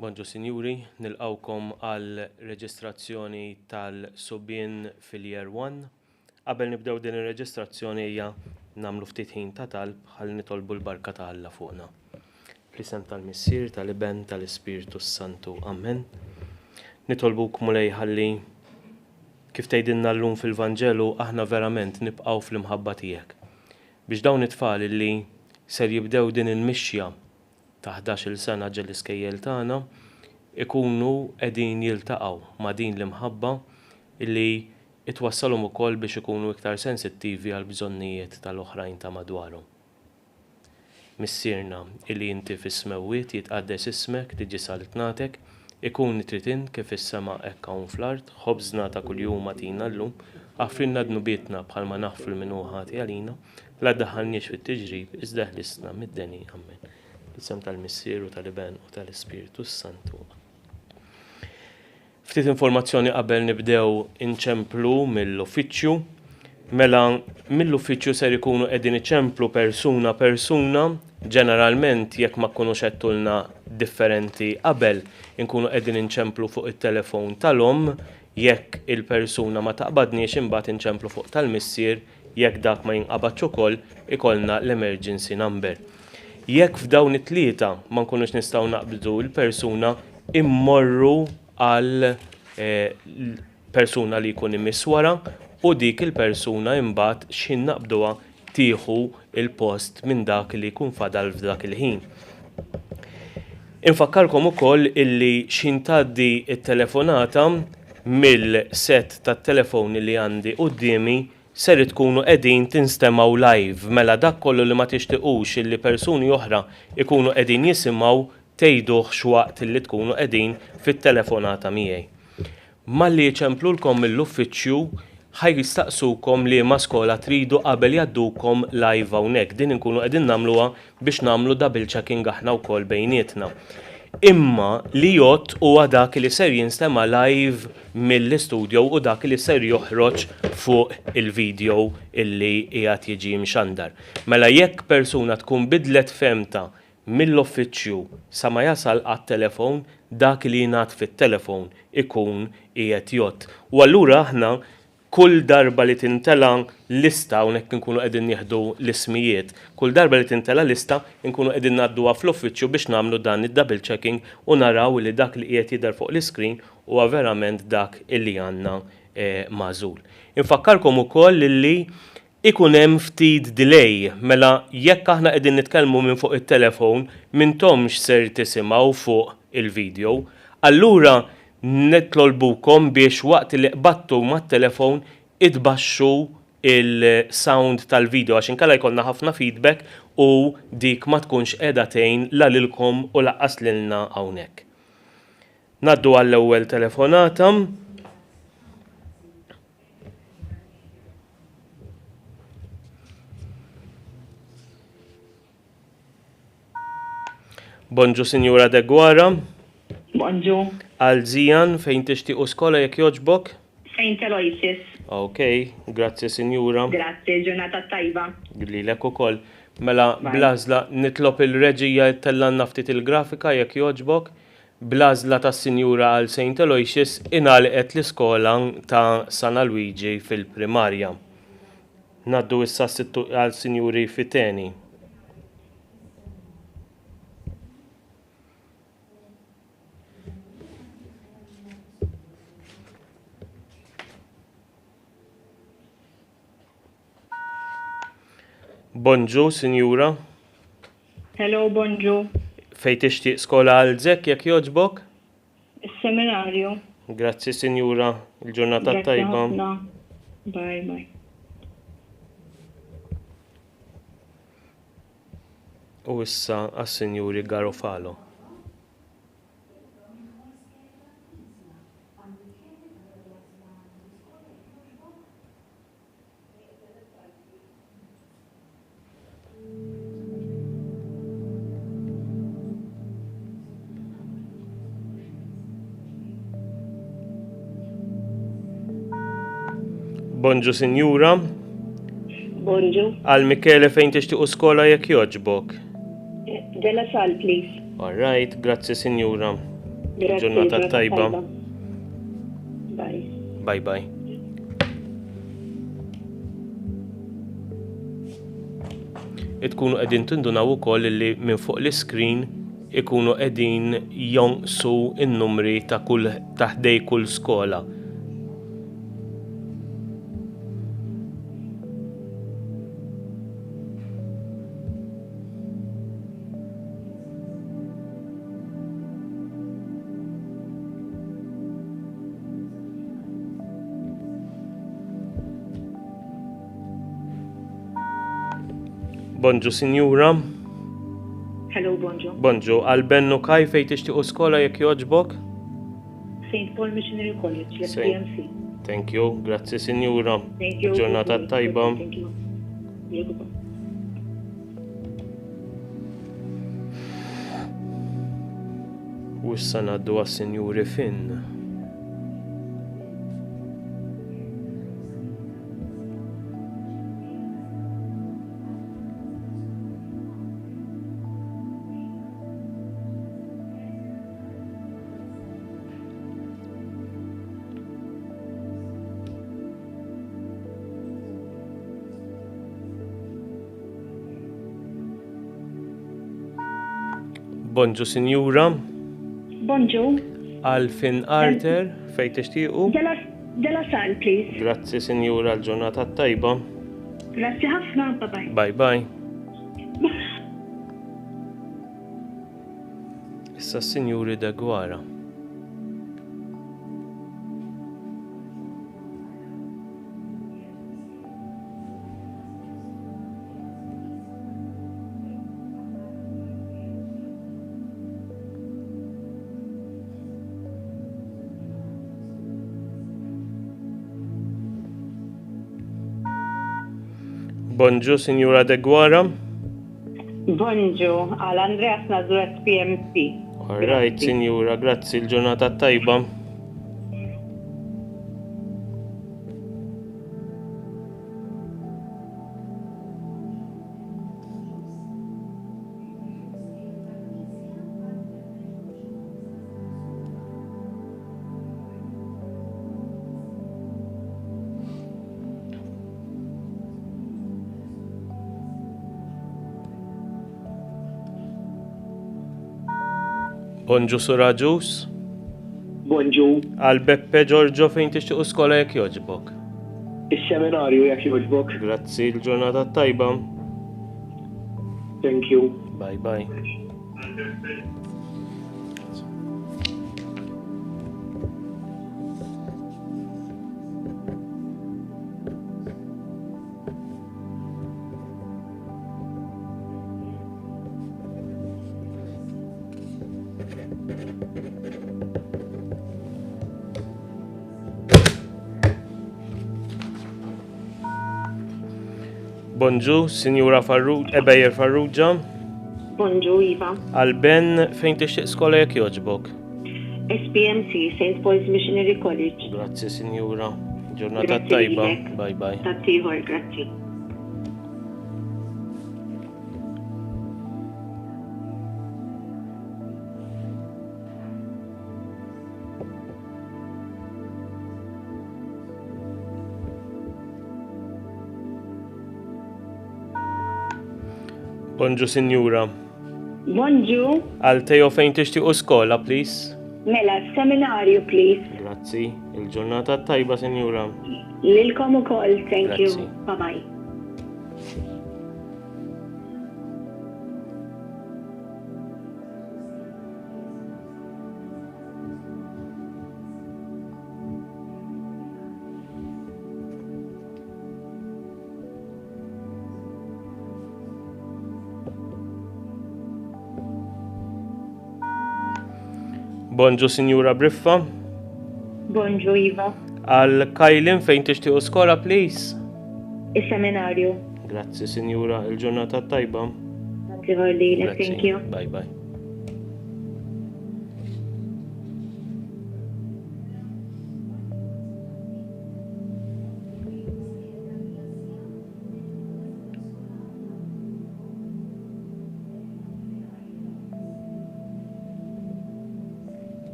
Bonġu Sinjuri, nilqawkom għal reġistrazzjoni tal-Subien fil-Year 1. Qabel nibdew din ir-reġistrazzjoni hija nagħmlu ftit ħin ta' talb ħalli nitolbu l-barka ta' Alla fuqna. Fl-isem tal-Missier, tal-Iben, tal-Ispiritu Santu. Amen. Nitolbuk mulej ħalli kif tgħidilna llum fil-Vanġelu aħna verament nibqgħu fl-imħabba tiegħek. Biex dawn it-tfal li ser jibdew din il-mixja ta' 11-il sena fl-iskejjel tagħna ikunu qegħdin jiltaqgħu ma' din l-imħabba illi itwassalhom ukoll biex ikunu iktar sensittivi għal bżonnijiet tal-oħrajn ta' madwarhom. Missierna illi inti fis-smewwiet jitqaddes ismek tiġi saltnatek ikun tritin kif is-sema hekk hawn fl-ard, ħobżna ta' kuljum agħtina llum, ħafrilna dnubietna bħalma naħfru minnu ħati għalina, la ddaħħalniex fit-tiġrib iżda ħlisna mid-deni. Amen. Isem tal-Missier u tal-Iben u tal-Ispiritu Santu. Ftit informazzjoni qabel nibdew inċemplu mill-uffiċċju. Mela mill-uffiċċju ser ikunu qegħdin iċemplu persuna, ġeneralment jekk ma kkunux qedtulna differenti qabel inkunu qegħdin inċemplu fuq it-telefon tal-omm, jekk il-persuna ma taqbadniex imbagħad inċemplu fuq tal-Missier, jekk dak ma jinqabadx ukoll ikollna l-emergency number. Jekk f'dawn it-tlieta ma nkunux nistgħu naqbdu l-persuna immorru għal persuna li jkun imiss wara u dik il-persuna imbagħad x'in naqbduha tieħu il-post minn dak li jkun fadal f'dak il-ħin. Infakkarkom ukoll illi x'in tgħaddi t-telefonata mill-set tat-telefoni li għandi qudiemi ser tkunu qegħdin tinstemaw live mela dak kollu li ma tixtiequx illi persuni oħra ikunu qegħdin jisimgħu tgħiduh x'waqt li tkunu qegħdin fit-telefonata miegħi. Malli jċemplulkom mill-uffiċċju ħajjistaqsukom li ma skola tridu qabel jgħaddukom live hawnhekk. Din inkunu qegħdin nagħmluha biex nagħmlu double checking aħna wkoll bejnietna. Imma li jott huwa dak li ser jinstema live mill-istudio u dak li ser joħroġ fuq il-video illi qiegħed jiġi mxandar. Mela jekk persuna tkun bidlet femta mill-uffiċċju sa ma jasal għat-telefon, dak li jingħad fit-telefon ikun qiegħed jott. U allura aħna kull darba li tintela lista hawnhekk inkunu qegħdin nieħdu l-ismijiet. Kull darba li tintela lista inkunu qegħdin ngħadduha fl-uffiċċju biex nagħmlu dan id-double checking u naraw li dak li qiegħed jidher fuq l-iskrin huwa verament dak illi għandna magħżul. Infakkarkom ukoll li ikun hemm ftit delay mela jekk aħna qegħdin nitkellmu minn fuq it-telefon m'intomx ser tisimgħu fuq il-video. Allura nitlolbukom biex waqt li qbattu mat-telefon itbaxxu il-sound tal-video għax inkella jkollna ħafna feedback u dik ma tkunx qiegħda tgħin la lilkom u laqqas lilna hawnhekk. Naddu għall-ewwel telefonata. Bonġu Sinjura Degwara. Bonġu. Għal-Zijan fejn tixtiequ skola jekk jogħġbok? Fejn tal-Oasis. Okej, grazzi Sinjura. Grazzi, ġurnata tajba. Lilek ukoll. Mela blażla nitlob il-reġija tellanna ftit il-grafika jekk jogħġbok. Blażla tas-Sinjura għal St. Aloysius ingħalqet l-iskola ta' San Luigi fil-primarja. Naddu issa għal Sinjuri fit-tieni. Bonġu, Sinjura. Hello, bonġu. Fej tixtieq skola għal Żekk jekk jogħġbok? Is-seminarju. Grazzi, Sinjura. Il-ġurnata tajba. Bye, bye. U issa għas-Sinjuri Garofalo. Bonġu Sinjura. Bonġu. Għal Michele fejn tixtiequ skola jekk jogħġbok? Della Sal, please. All right, grazzi Sinjura. Grazzi, Ġurnata tajba. Bye. Bye bye. Itkunu qegħdin tindunaw ukoll li minn fuq l-iskrin ikunu qegħdin jonqsu n-numri ta' ħdej kull skola. Bonġu, Sinjura. Hello, bonġu. Bonġu, għal-bennu kaj fej tixtiequ skola jekk joġbok? St. Paul Missionary College, l-SPMC. Thank you, grazzi Sinjura. Thank you. Ġurnata tajba. Thank you. Jekuba. U issa ngħaddu għas-Sinjuri Finn. Bonġu, Sinjura. Bonġu. Għal-Finn Arter, fej tixtiequ? Della sal, please. Grazzi, Sinjura, l-ġurnata tajba. Grazzi ħafna, bye-bye. Bye bye. Issa s-Sinjuri Degwara. Bonġu, Sinjura Degwara. Bonġu, għal Andreas Nazru SPMC. All right, Sinjura, grazzi, l-ġurnata tajba. Bonġu, Suraġus. Bonġu, Għal Beppe Giorgio fejn tixtiequ skola jekk joġbok. is-seminarju jekk jogħġbok. Grazzi, l-ġurnata tajba. Thank you. Bye bye. Bonġu, Sinjura Ebejer Farrugia. Bonġu, Iva. Għal-Ben fejn tixtieq skola jekk joġbok. SPMC, St. Paul's Missionary College. Grazzi, Sinjura. Ġurnata Grazzi tajba. lilek. Bye bye. Tattiħor, grazzi. Bonġu, Sinjura. Bonġu, Għal Teo fejn tixtiequ skola, please. mela, seminarju, please. Grazzi, il-ġurnata tajba, Sinjura. Lilkom u koll, thank you. Grazzi. Bye-bye. Bonġu, Sinjura Briffa. Bonġu, Iva. Għal Kajlin fejn tixtiequ skola, please. Is-seminarju. Grazzi, Sinjura, il-ġurnata tajba. Tattiħor lilek, thank you. Bye bye.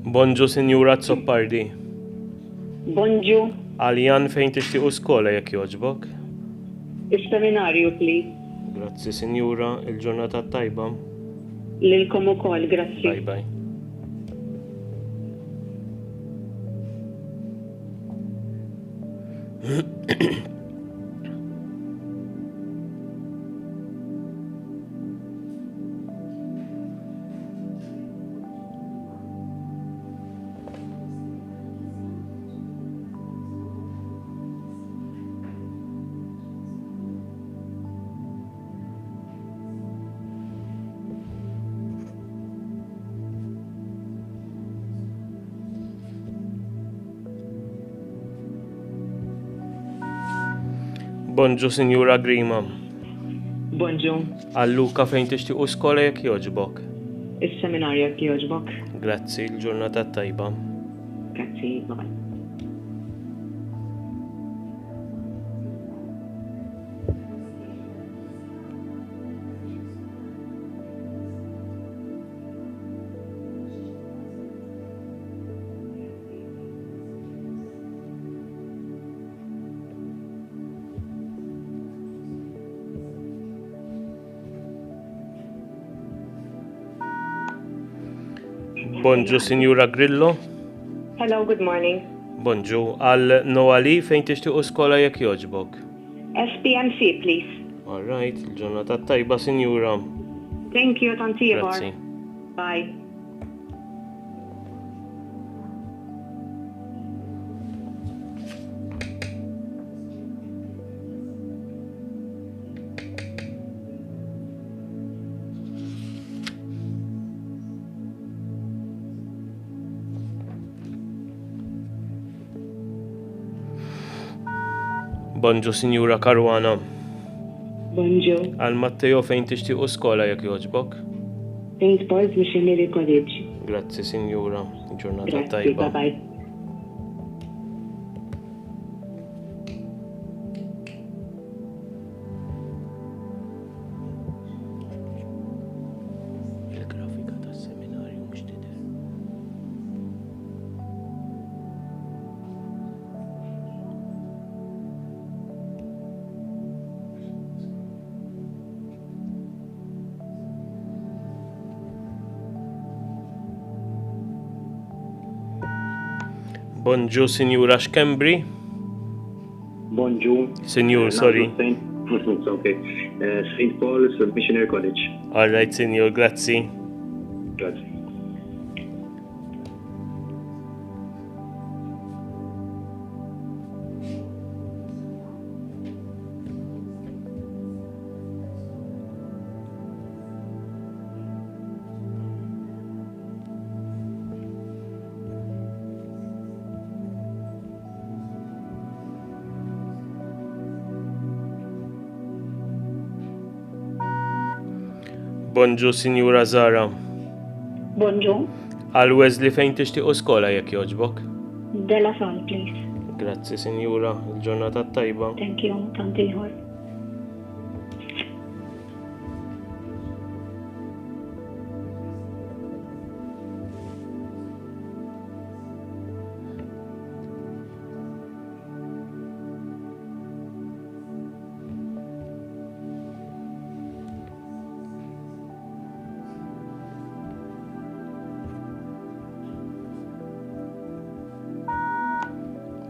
Bonġu, Sinjura Zoppardi. Bonġu, Għaljan fejn tixtiequ skola jekk jogħġbok? is-seminarju, please. Grazzi, Sinjura, il-ġurnata tajba. Lilkom ukoll, grazzi. Bye bye. Bonġu, Sinjura Grima. Bonġu, Għalluka fejn tixtiequ skola jekk jogħġbok? is-seminarju jekk jogħġbok. Grazzi, il-ġurnata tajba. Grazzi, bye. Bonġu, Sinjura Grillo. Hello, good morning. Bonġu, għal Noali fejn tixtiequ skola jekk jogħġbok? SPMC, please. All right, il-ġurnata tajba, Sinjura. Thank you, Tanti Grazzi. Bye. Bonġu, Sinjura Karwana. Bonġu, Għal Matteo fejn tixtiequ skola jekk jogħġbok? St. Paul's Missionary College. Grazzi, Sinjura. Ġurnata Grazzi, tajba. bye-bye. Il-grafika tas-seminarju mhux tidher. Bonġu, Sinjura Xkembri. Bonġu. Sinjur, sorry. It's okay. St. Paul's Missionary College. All right, Sinjur, grazzi. Grazie. Bonġu, Sinjura Zara. Bonġu, Għal Wesley fejn tixtiequ skola jekk jogħġbok? Della Sal, please. Grazzi, Sinjura. Il-ġurnata tajba. Thank you, Tanti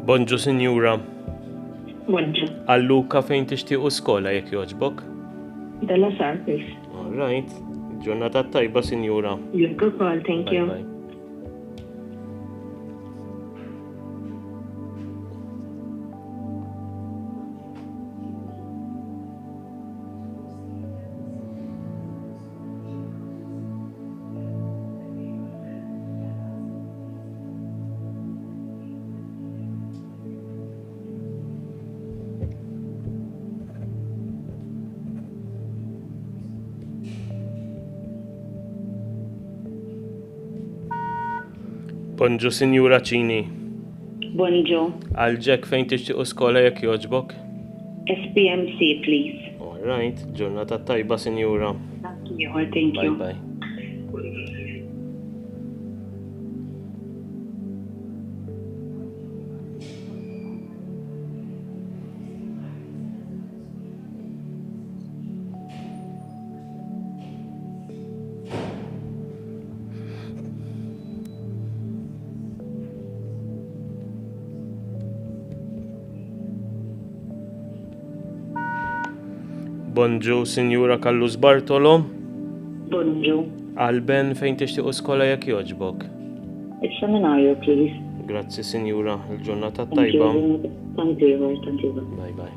Bonġu, Sinjura. Bonġu, Għal Luka fejn tixtiequ skola jekk jogħġbok? Della Sal, please. All right. Ġurnata tajba, Sinjura. Lilkom ukoll, thank Bye you. bye. Bonġu, Sinjura Ċini. Bonġu, Għal Jack fejn tixtiequ skola jekk jogħġbok? SPMC, please. All right. Ġurnata tajba, Sinjura. Thank you. Bye bye. Bonġu, Sinjura Kallus Bartolo. Bonġu. Alben fejn tixtiequ skola jekk jogħġbok. Il-seminarju, please. Grazzi, Sinjura. Il-ġurnata Thank tajba. you. Tantiver. Bye bye.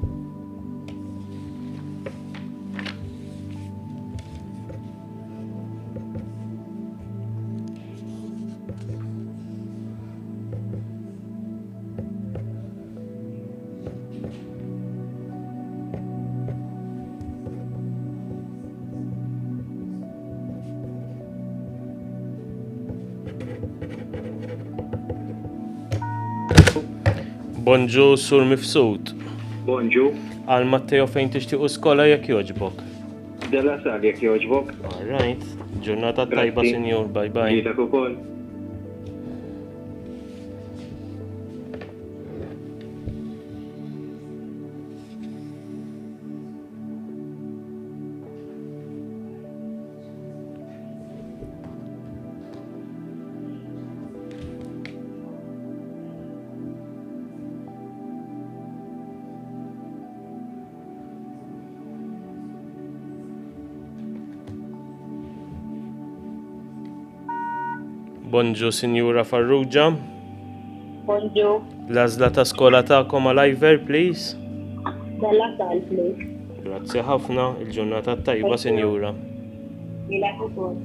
Bonġu, Sur Mifsud. Bonġu. Għal Matteo fejn tixtiequ skola jekk jogħġbok. Della sal jekk jogħġbok. All right. Ġurnata tajba, Grazzi. Sinjur. Bye bye. Ġitek ukoll. Bonġu, Sinjura Farrugia. Bonġu. L-għażla ta' skola tagħkom għal Iver, please. Della sal, please. Grazzi ħafna. Il-ġurnata tajba, Sinjura. Ilek ukoll.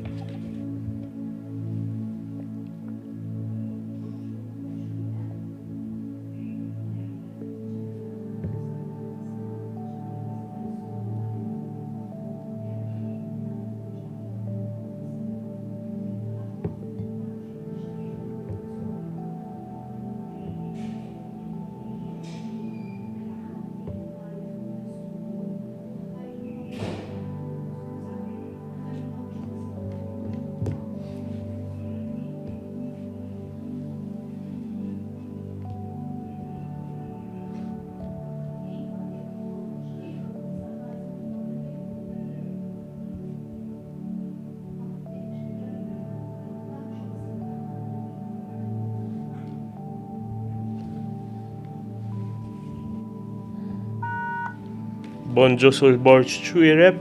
Bonġu, Sur Borċ Ċwireb.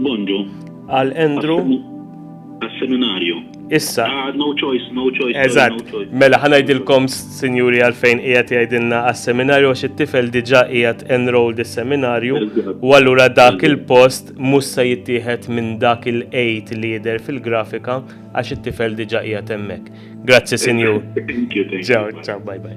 Bonġu. Għal Endru. Għas-seminarju. Issa. No choice. Eżatt. Mela ħanajdilkom, Sinjuri, għalfejn qiegħed jgħidilna għas-seminarju għax it-tifel diġà qiegħed enrolled is-seminarju u allura dak il-post mhux se jittieħed minn dak il-8 li jidher fil-grafika għax it-tifel diġà qiegħed hemmhekk. Grazzi, Sinjur. Thank you. Ciao, bye bye.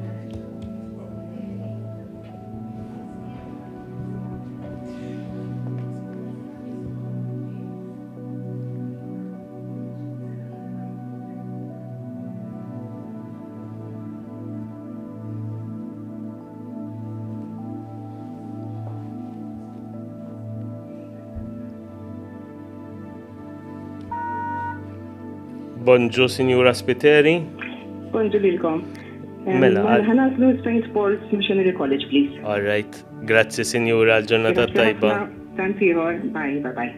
Bonġu, Sinjura Spiteri. Bonġu lilkom. Mela, Ħanaslu St. Paul's Missionary College, please. All right. Grazzi, Sinjura, l-ġurnata tajba. Tantiver. Bye.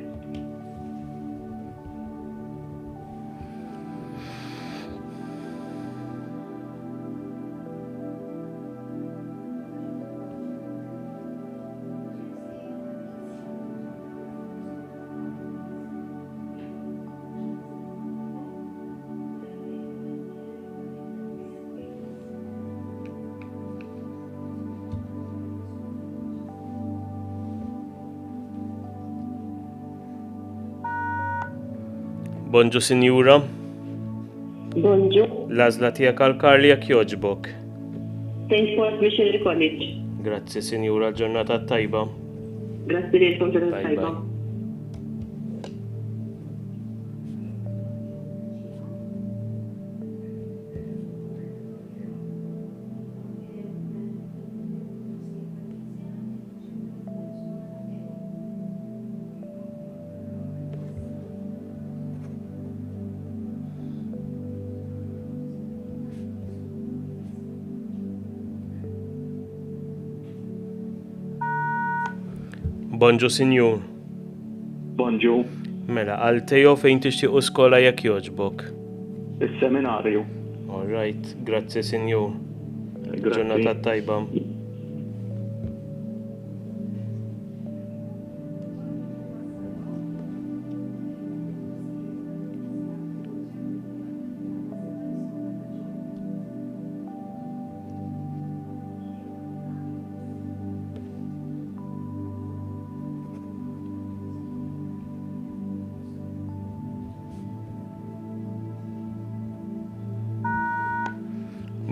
Bonġu, Sinjura. Bonġu. L-għażla tiegħek għal Karli jekk jogħġbok. St. Paul's Missionary College. Grazzi, Sinjura, l-ġurnata tajba. Grazzi lilkom ġurnata Bye tajba. bye. Bonġu, Sinjur. Bonġu. Mela, għal Teo fejn tixtiequ skola jekk jogħġbok. Is-seminarju. All right. Grazzi, Sinjur. Grazzi. Ġurnata tajba.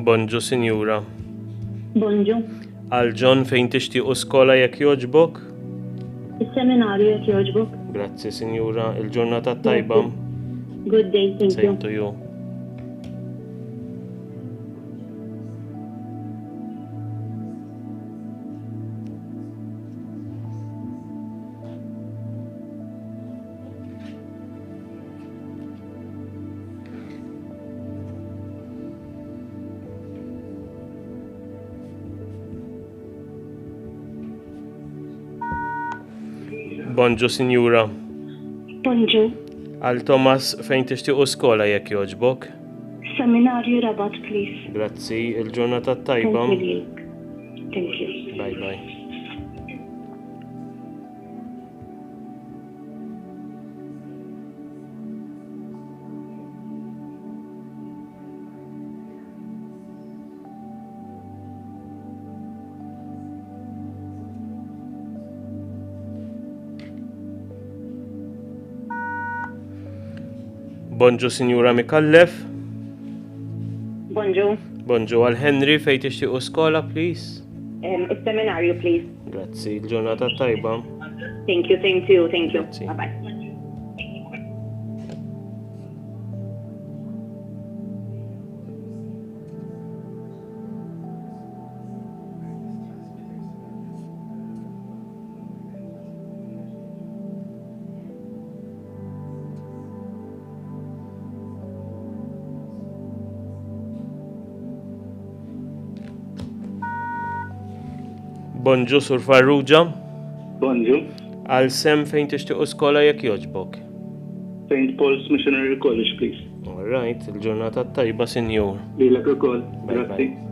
Bonġu, Sinjura. Bonġu. Għal John fejn tixtiequ skola jekk jogħġbok? Is-seminarju jekk jogħġbok. Grazzi, Sinjura. Il-ġurnata tajba. Good day, thank you. Same to you. Bonġu, Sinjura. Bonġu. Għal Thomas fejn tixtiequ skola jekk jogħġbok? Seminarju Rabat, please. Grazzi, il-ġurnata tajba. Thank you. Thank you. Bye bye. Bonġu, Sinjura Mikallef. Bonġu. Bonġu għal Henry fejn tixtiequ skola, please. Is-seminarju, please. Grazzi, il-ġurnata tajba. Thank you, thank you, thank you. Grazie. Bye-bye. Bonġu, Sur Farrugia. Bonġu. Għal Sem fejn tixtiequ skola jekk jogħġbok? St. Paul's Missionary College, please. All right, il-ġurnata tajba, Sinjur. Lilek ukoll. Bye, Grazzi. bye.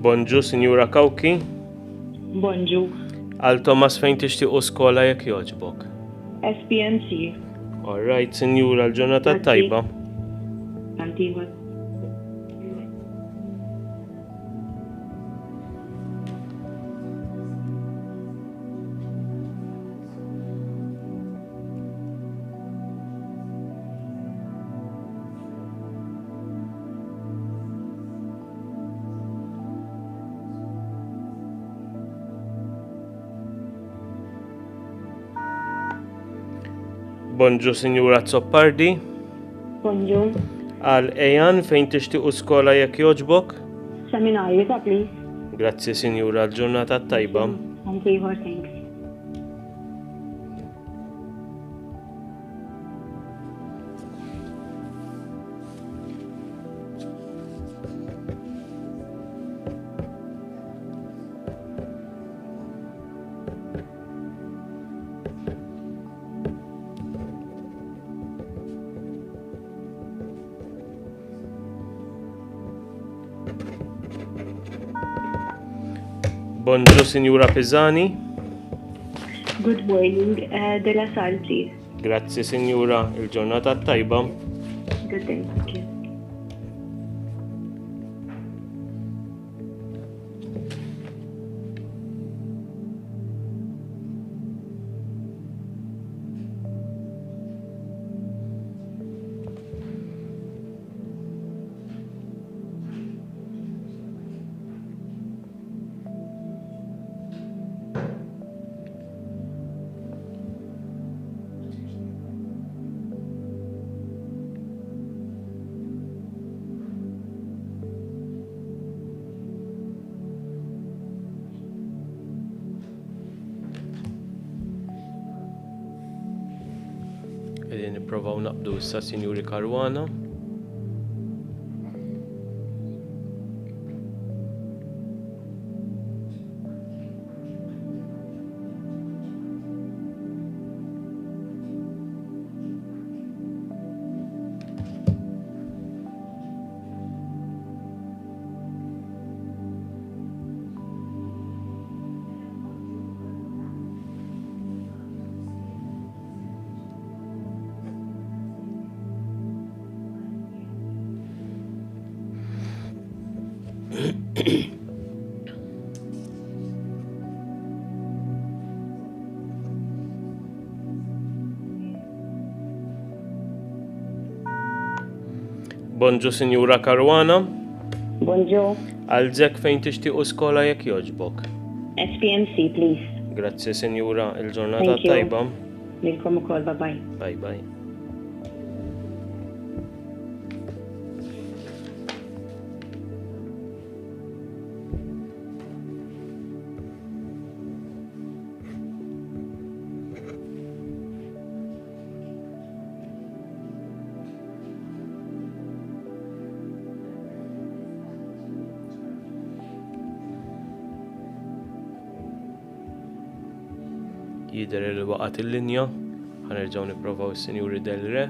Bonġu, Sinjura Kawki. Bonġu. Għal Thomas fejn tixtiequ skola jekk jogħġbok? SPMC. All right, Sinjura, l-ġurnata Grazzi. tajba. Antigua. Bonġu, Sinjura Zoppardi. Bonġu. Għal Ejan fejn tixtiequ skola jekk jogħġbok? Seminarju ta' please. Grazzi, Sinjura, l-ġurnata tajba. Antigua, thanks. Bonġu, Sinjura Pizzani. Good morning. Della Sal, please. Grazzi, Sinjura, il-ġurnata tajba. Good day, thank you. Qegħdin nipprovaw naqbdu issa Sinjuri Karwana. Bonġu Sinjura Karwana, Bonjour. għalżek fejn tixtiequ skola jekk jogħġbok. SPMC, please. Grazzi Sinjura, il-ġurnata Thank you. tajba. Lilkom ukoll, bye-bye. Bye bye. Jider li waqat il-linja, ħanerġaw nipprovaw is-Sinjuri Del Re.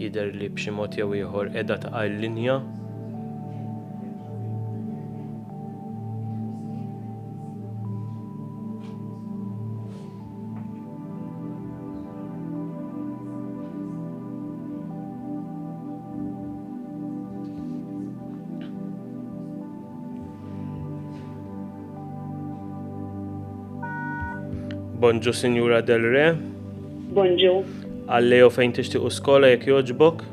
Jider li b'xi mod jew ieħor qiegħda taqa' l-linja. Bonġu Sinjura Del Re, Bonjour. għallejjew fejn tixtiequ skola jekk jogħġbok.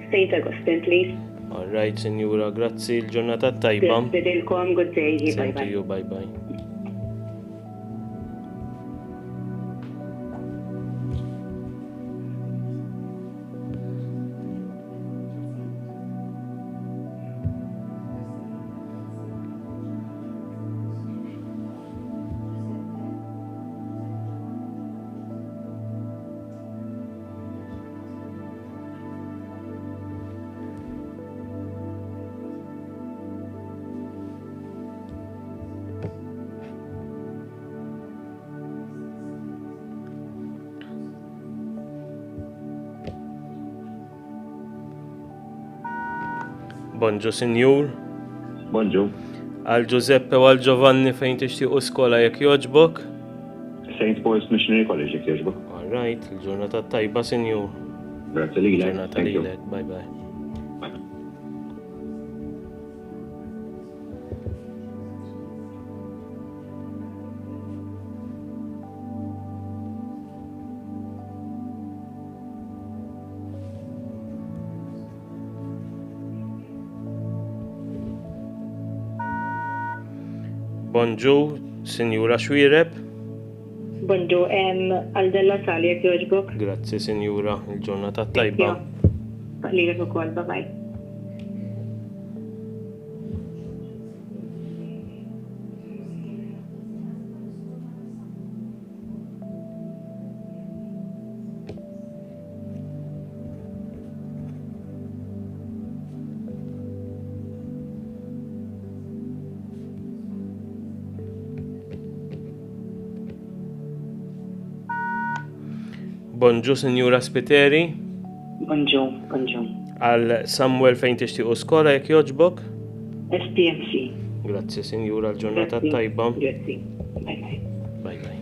St. Augustine, please. All right, Sinjura, grazzi, l-ġurnata tajba. Bidilkom, good day, Same to bye-bye. you, bye bye. Bonġu Sinjur, Bonġu. għal Giuseppe u għal Giovanni fejn tixtiequ skola jekk jogħġbok. St. Paul's Missionary College, jek jogħġbok. All right, il-ġurnata tajba Sinjur. Grazie lilek. Ġurnata Thank you. lilek, bye bye. Bye. Bonġu, Sinjura Xwireb. Bonjour, għal-della sali jek joġbok. Grazzi Sinjura, il-ġurnata tajba. Lilek ukoll, bye-bye. Bonġu Sinjura Spiteri, Bonjour, bonjour. għal Samuel fejn tixtiequ skola jekk jogħġbok. SPMC. Grazzi Sinjura, l-ġurnata Grazzi. tajba. Grazzi. Bye-bye. Bye bye.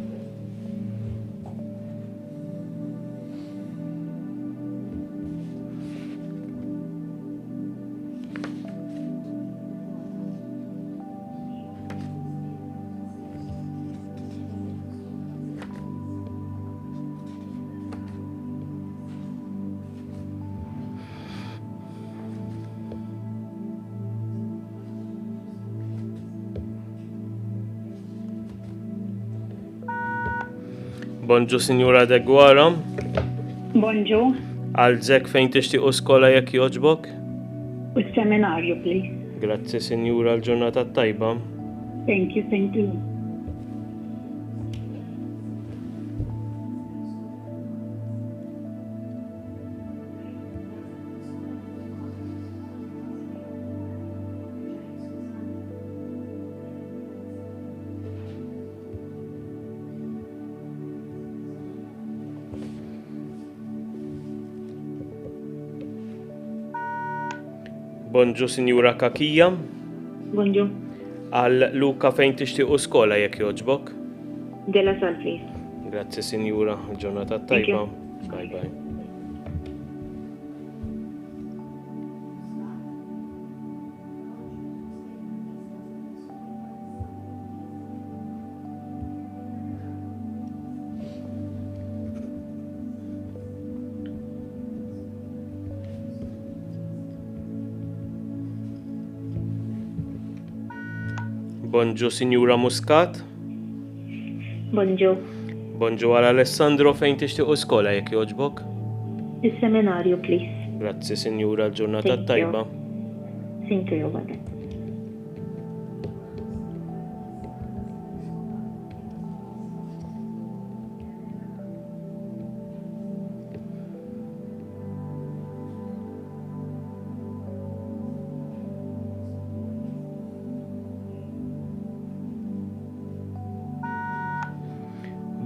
Bonġu, Sinjura Degwara. Bonġu. Għalżek fejn tixtiequ skola jekk jogħġbok? U seminarju, please. Grazzi, Sinjura, l-ġurnata tajba. Thank you, thank you. Bonġu, Sinjura Kakija. Bonġu. Għal Luka fejn tixtiequ skola jekk jogħġbok? Della Sal, please. Grazzi, Sinjura, l-ġurnata Thank tajba. you. Bye bye. Bonġu, Sinjura Muscat. Bonġu. Bonġu għal Alessandro fejn tixtiequ skola jekk jogħġbok? Il-seminarju, please. Grazzi, Sinjura, l-ġurnata Thank you. tajba. Thank you, Bada.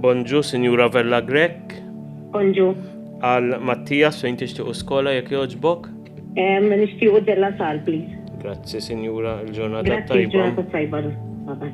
Bonġu, Sinjura Vella Grek. Bonġu. Għal Mattias fejn tixtiequ skola jekk jogħġbok? Nixtiequ Della Sal, please. Grazzi, Sinjura, l-ġurnata Grazzi, tajba. ġurnata tajba. Bye-bye.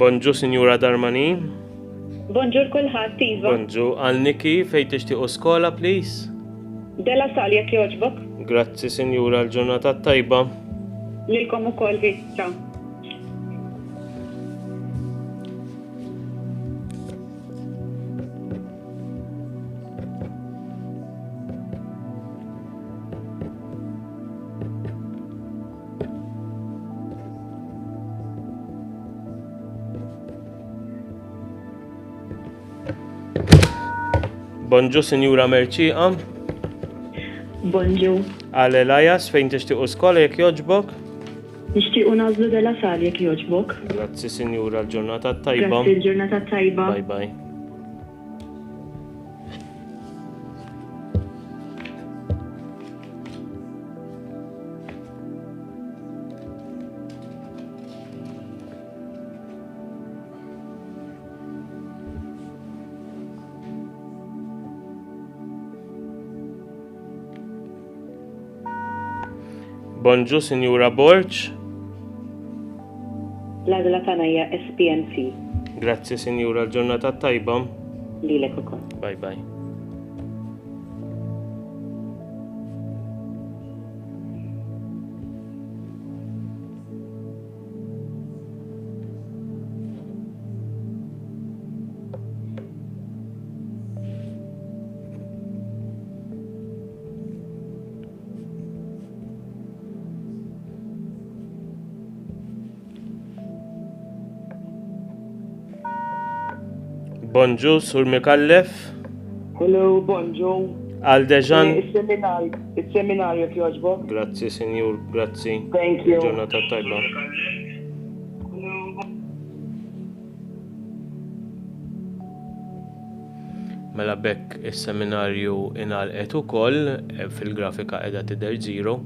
Bonġu, Sinjura Darmani. Bonġu l-kulħadd, Iva. Bonġu, għal Niki fejn tixtiequ skola, please? Della Sal, jekk jogħġbok. Grazzi, Sinjura, l-ġurnata tajba. Lilkom ukoll, Ciao. Bonġu, Sinjura Merċiqa. Bonġu. Għal Elias fejn tixtiequ skola jekk jogħġbok? Nixtiequ nażlu Della Sal, jekk jogħġbok. Grazzi, Sinjura, l-ġurnata tajba. Grazzi, ġurnata tajba. Bye bye. Bonġu, Sinjura Borċ. L-għadla tagħna hija SPNC. Grazzi, Sinjura, l-ġurnata tajba. Lilek ukoll. Bye bye. Bonġu, Sur Mikallef. Hello, bonġu. Għal Dejan. Il-seminarju jekk jogħġbok. Grazzi, Sinjur, grazzi. Thank you. Ġurnata tajba. Mela bekk is-seminarju ingħalqet ukoll fil-grafika qiegħda tidher 0.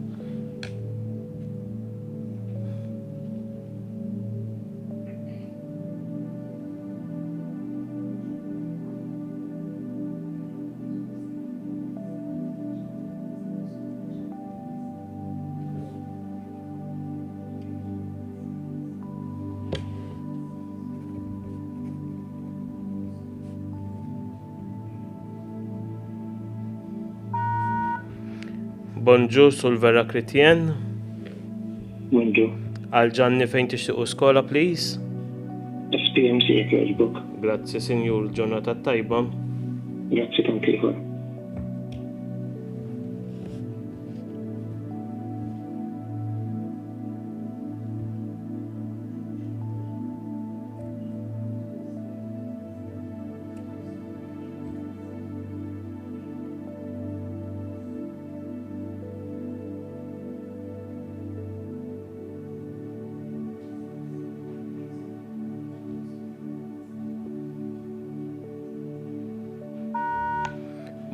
Bonġu, Sul Vera Kritjen. Bonġu. Għal Gianni fejn tixtiequ skola, please? FTMC jek joġbok. Grazzi, Sinjur, ġurnata tajba. Grazzi tankiħor.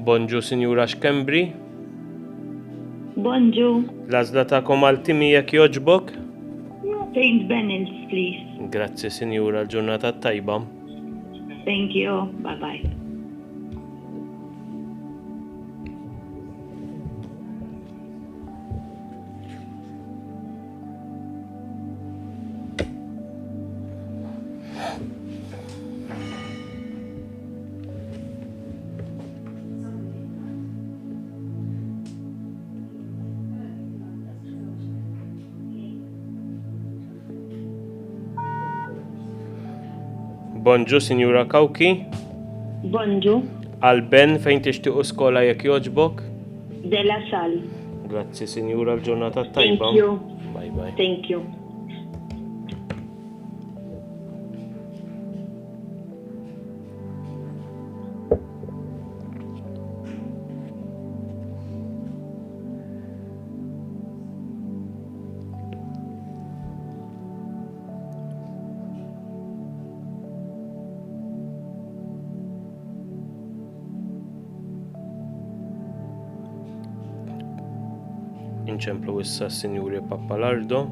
Bonġu, Sinjura Xkembri. Bonġu. L-għażla tagħkom għal timi jekk joġbok? St. Benils, please. Grazzi, Sinjura, ġurnata tajba. Thank you. Bye-bye. Bonġu, Sinjura Kawki. Bonġu. Għal Ben fejn tixtiequ skola jekk joġbok? Della Sal. Grazzi, Sinjura, l-ġurnata tajba. Thank you. Bye bye. Thank you. Inċemplu issa s-Sinjuri Pappalardo.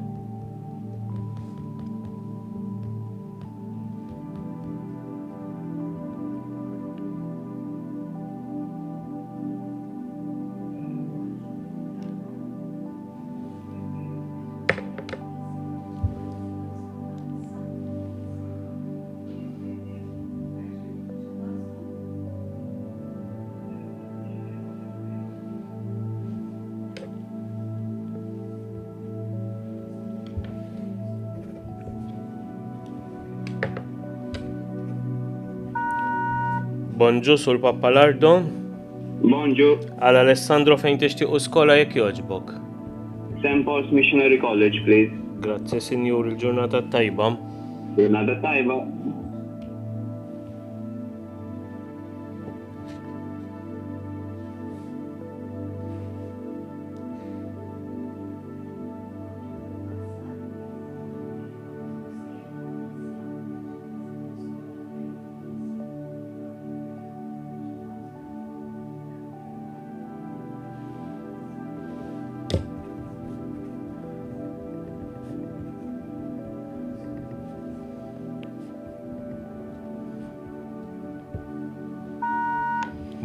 Bonġu sul Pappalardo. Bonġu. Għal Alessandro fejn tixtiequ skola jekk joġbok? St. Paul's Missionary College, please. Grazzi, Sinjur, il-ġurnata tajba. Ġurnata tajba.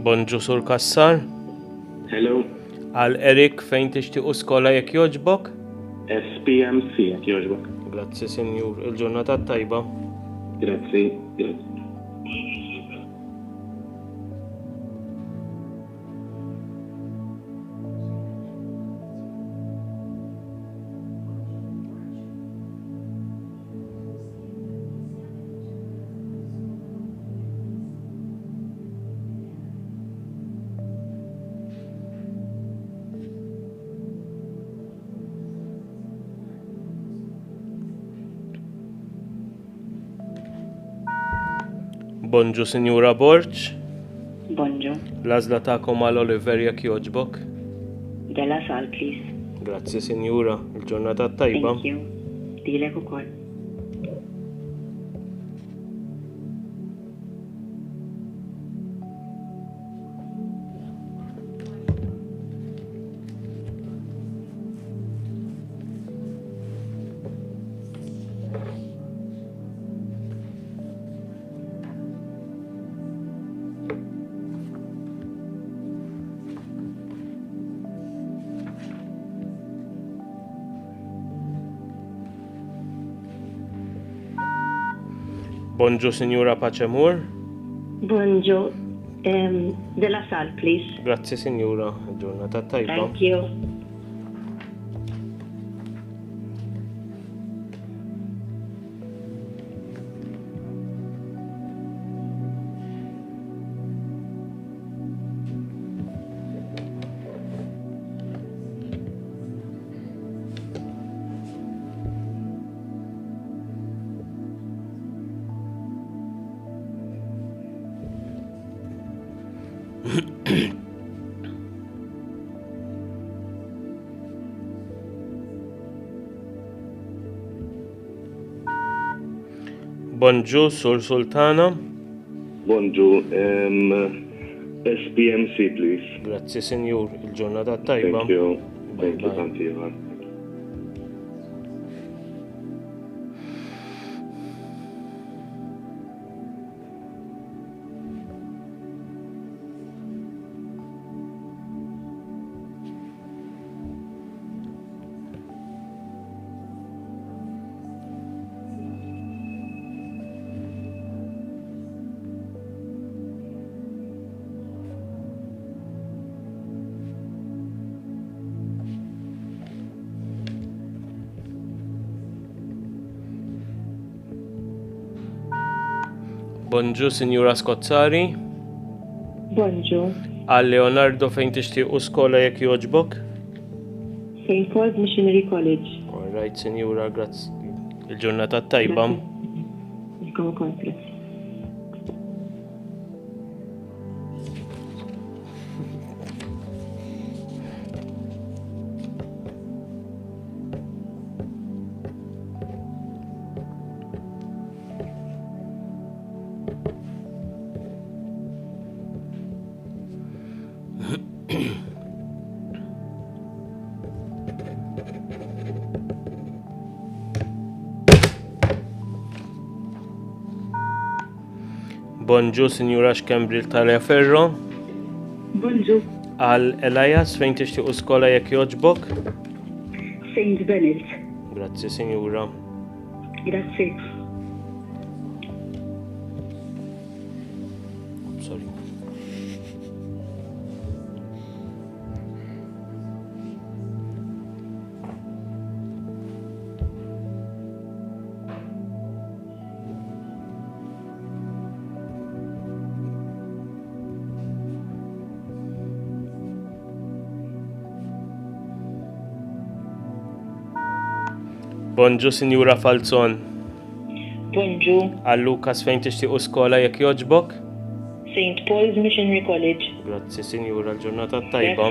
Bonġu sur Kassar. Hello. Għal Erik fejn tixtiequ skola jekk joġbok? SPMC jek joġbok. Grazzi, Sinjur, il-ġurnata tajba. Grazzi. Grazzi. Bonġu, Sinjura Borċ. Bonġu. L-għażla tagħkom għal Oliver jekk joġbok? Della Sal, please. Grazzi, Sinjura, il-ġurnata tajba. Thank you. Dilek ukoll. Bonġu, Sinjura Paċemur. Bonġu. Della Sal, please. Grazzi, Sinjura, il-ġurnata tajba. Thank you. Bonġu, Sur Sultana. Bonjour. SPMC, please. Grazzi, Sinjur. Il-ġurnata tajba. Thank you. Bye Thank you, bye. Tanti Ivan. Bonġu, Sinjura Skozzari. Bonġu. Għal Leonardo fejn tixtiequ skola jekk jogħġbok? St. Paul's Missionary College. All right, Sinjura, grazzi. Il-ġurnata tajba. Nkom ukoll. Bonġu, Sinjura Xkembril tal-Ferro. Bonġu. Għal Elias fejn tixtiequ skola jekk jogħġbok? St. Bennet. Grazzi, Sinjura. Grazzi. Sorry. Bonġu, Sinjura Falzon. Bonġu. Għal Lukas fejn tixtiequ skola jekk jogħġbok? St. Paul's Missionary College. Grazzi, Sinjura, l-ġurnata tajba.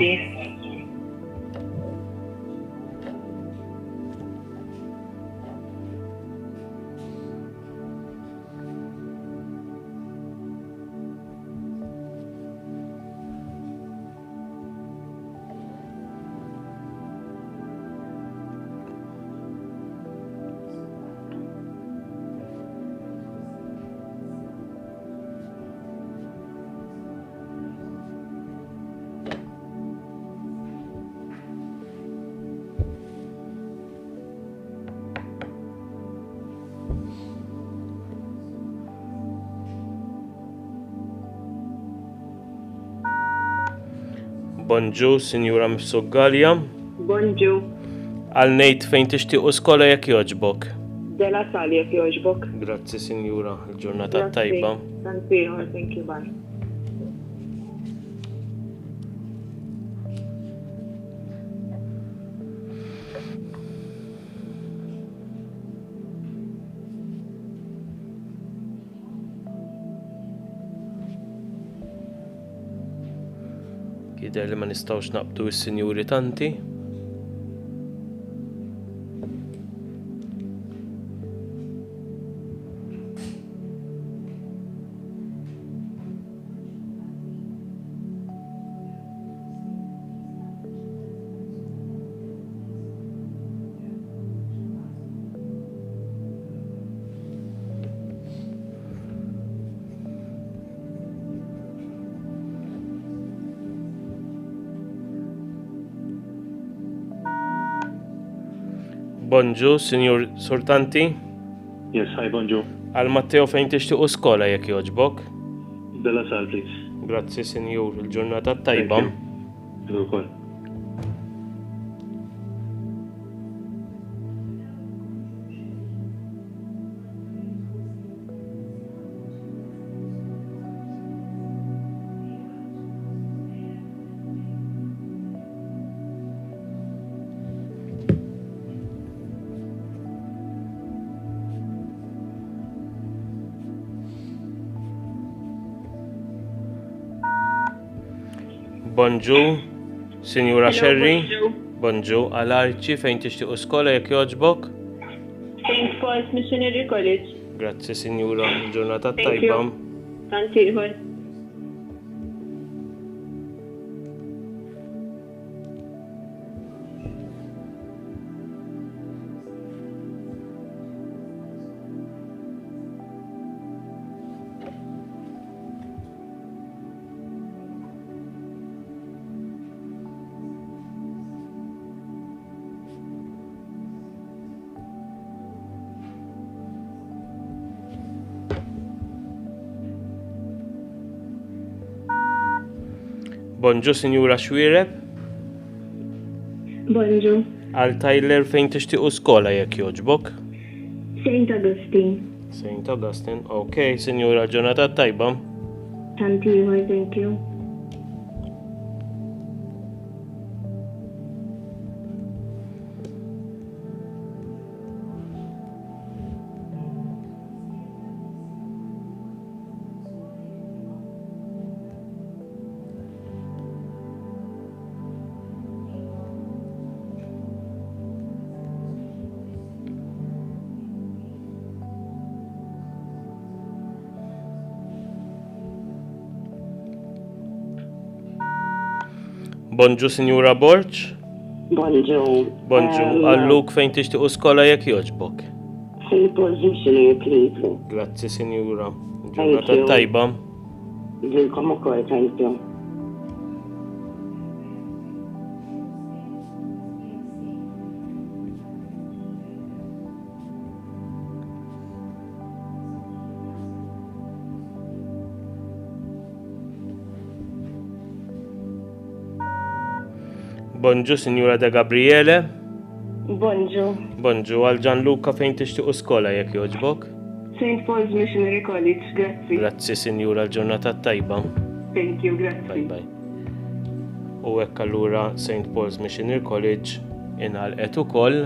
Bonġu, Sinjura Msuggalja. Bonġu. Għal Nejt fejn tixtiequ skola jekk jogħġbok? Della Sali jekk jogħġbok. Grazzi, Sinjura, l-ġurnata tajba. Tanti, thank you, bye. Jidher li ma nistgħux naqbdu s-Sinjuri tanti. Bonġu, Sinjur Sortanti. Yes, hi, bonjour. Għal Matteo fejn tixtiequ skola jekk jogħġbok? Della Sal, please. Grazzi, Sinjur, il-ġurnata tajba. Thank you. Ukoll. Bonġu, Sinjura Hello, Sherry. bonjour. Bonġu, għal-arċi fejn tixtiequ skola jekk jogħġbok. St. Paul's Missionary College. Grazzi, Sinjura, ġurnata Thank tajba. you. Tantiħor. Bonġu, Sinjura Xwireb. Bonjour. Għal Tyler fejn tixtiequ skola jekk jogħġbok. St. Augustine. St. Augustine, ok, Sinjura, ġurnata tajba. Tantiħor, thank you. Bonġu, Sinjura Borċ. Bonjour. Bonġu, għalluk fejn tixtiequ skola jekk jogħġbok. St. Paul's Missionary College. Grazzi, Sinjura. Thank Ġurnata you. tajba. Dilkom ukoll, thank you. Bonġu, Sinjura De Gabriele. Bonjour. Bonġu, għal Gianluca fejn tixtiequ skola jekk jogħġbok. St. Paul's Missionary College, grazzi. Grazzi, Sinjura, ġurnata tajba. Thank you, Bye grazzi. bye. U hekk allura St. Paul's Missionary College ingħalqet ukoll.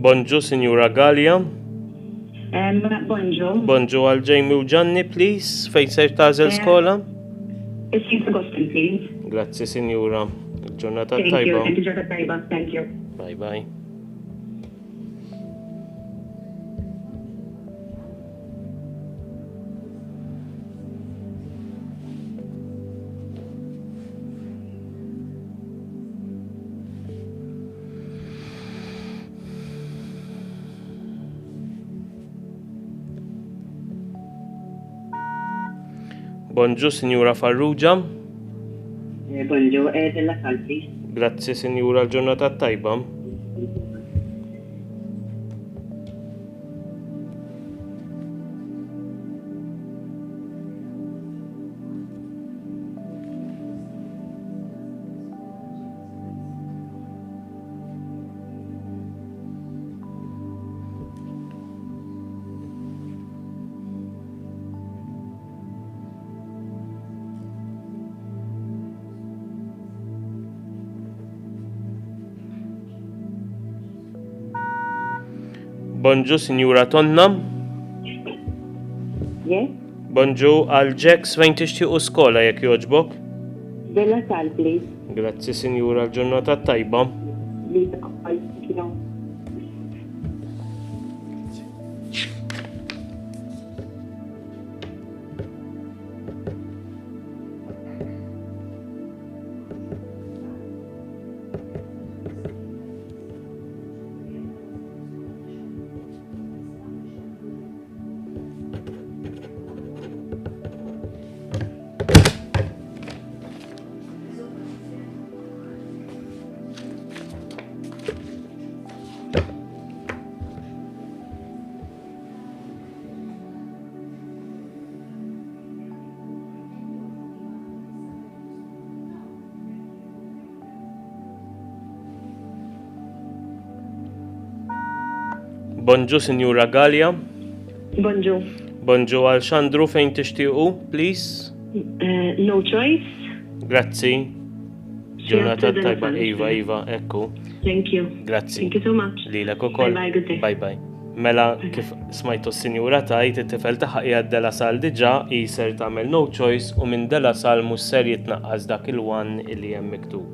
Bonġu, Sinjura Gallia. Bonjour. Bonġu għal Jamie u Gianni, please. Fejn ser tażel skola? St. Augustine, please. Grazzi, Sinjura. Ġurnata Thank you. tajba. Ġurnata tajba, thank you. Bye bye. Bonġu, Sinjura Farrugia. Bonjour, della sal, please. Grazzi, Sinjura, ġurnata tajba. Bonġu, Sinjura Tonna. Yes? Bonġu għal Jax fejn tixtiequ skola jekk jogħġbok. Della sal, please. Grazzi, Sinjura, ġurnata tajba. Please, thank you. Bonġu, Sinjura Gallia. Bonġu. Bonġu għal Xandru fejn tixtiequ, please. No choice. Grazzi. Ġurnata Della tajba, Sal. Iva, ekku. Thank you. Grazzi. Thank you so much. Lilek ukoll. Bye-bye, good day. Bye. Mela kif smajtu s-sinjura tajt it-tifel taħħa qiegħed Della Sal diġà jiser tagħmel no choice u minn Della Sal mhux ser jitnaqqas dak il-wan illi hemm miktub.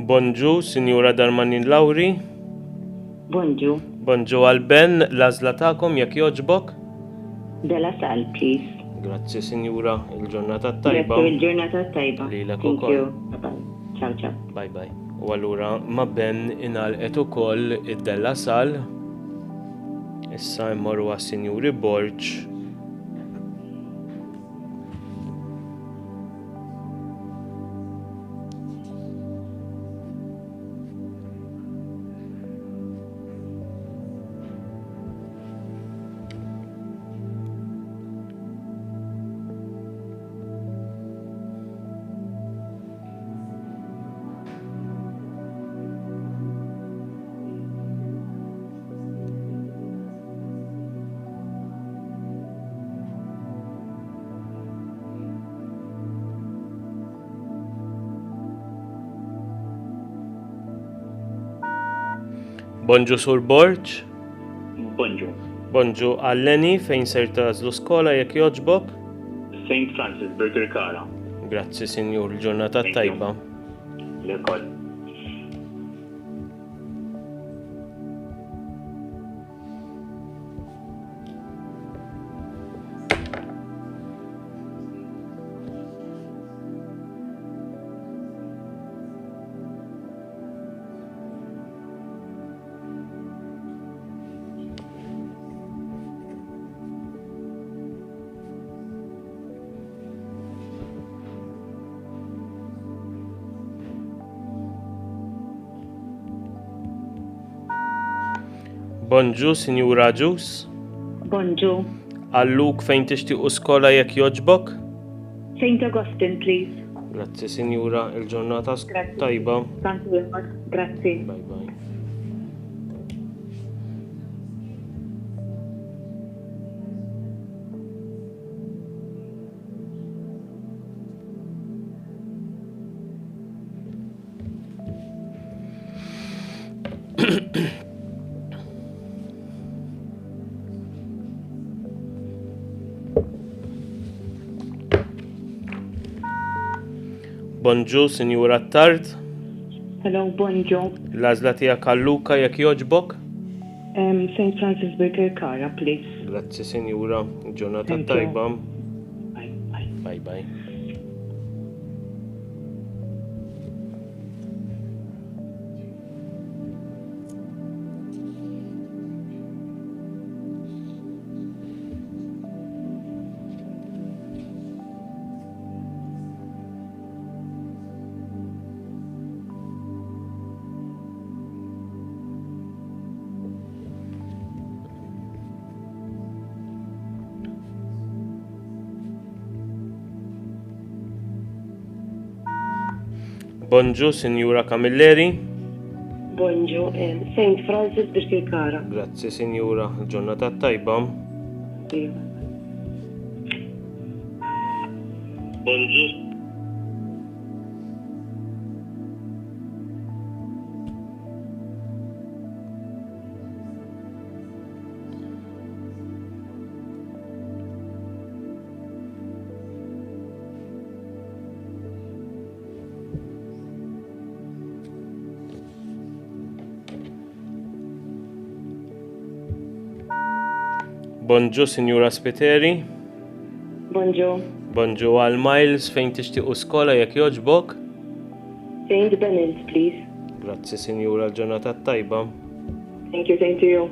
Bonġu, Sinjura Darmanin Lawri. Bonġu. Bonġu għal Ben, l-għażla tagħkom jekk jogħġbok. Della Sal, please. Grazzi, Sinjura, il-ġurnata tajba. Grazzi, il-ġurnata tajba. Lilek Thank ukoll. you. Bye-bye. Ciao, ciao. Bye. U allura ma' Ben inalqet ukoll id-Della Sal. Issa jmorru għas-Sinjuri Borġ. Bonġu Sur Borġ. Bonġu. Bonġu għalleni fejn ser tażlu skola jekk jogħġbok. St. Francis, Burger Kara. Grazzi, Sinjur, il-ġurnata Thank you. tajba. L-ekol. Bonġu, Sinjura Ġus. Bonġu. Għalluk fejn tixtiequ skola jekk jogħġbok. St. Augustine, please. Grazzi, Sinjura, il-ġurnata Grazzi. tajba. Thank you very much. Grazzi. Bye. Bonġu, Sinjura Tard. Hello, bonġu. L-għażla tiegħek għalluka jekk jogħġbok. St. Francis Burger Kara, please. Grazzi, Sinjura, il-ġurnata Thank you. tajba. Bye. Bye. Bonġu, Sinjura Camilleri. Bonġu. St. Francis Burger Kara. Grazzi, Sinjura, il-ġurnata tajba. Bonġu. Bonġu, Sinjura Spiteri. Bonġu. Bonġu għal Miles fejn tixtiequ skola jekk jogħġbok. St. Benilde, please. Grazzi, Sinjura, l-ġurnata tajba. Thank you, same to you.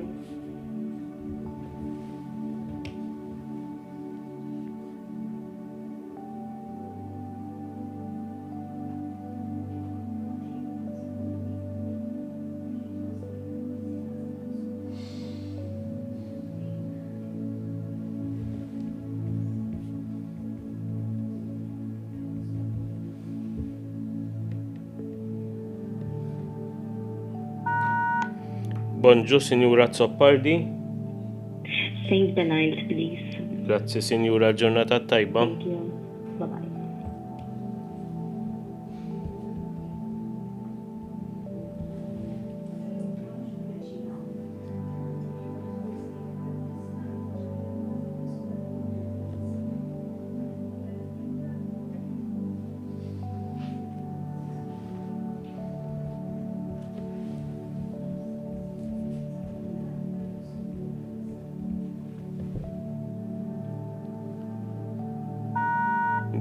Bonġu, Sinjura Zoppardi. St. Benild, please. Grazzi, Sinjura, ġurnata tajba. Thank you. Bye-bye.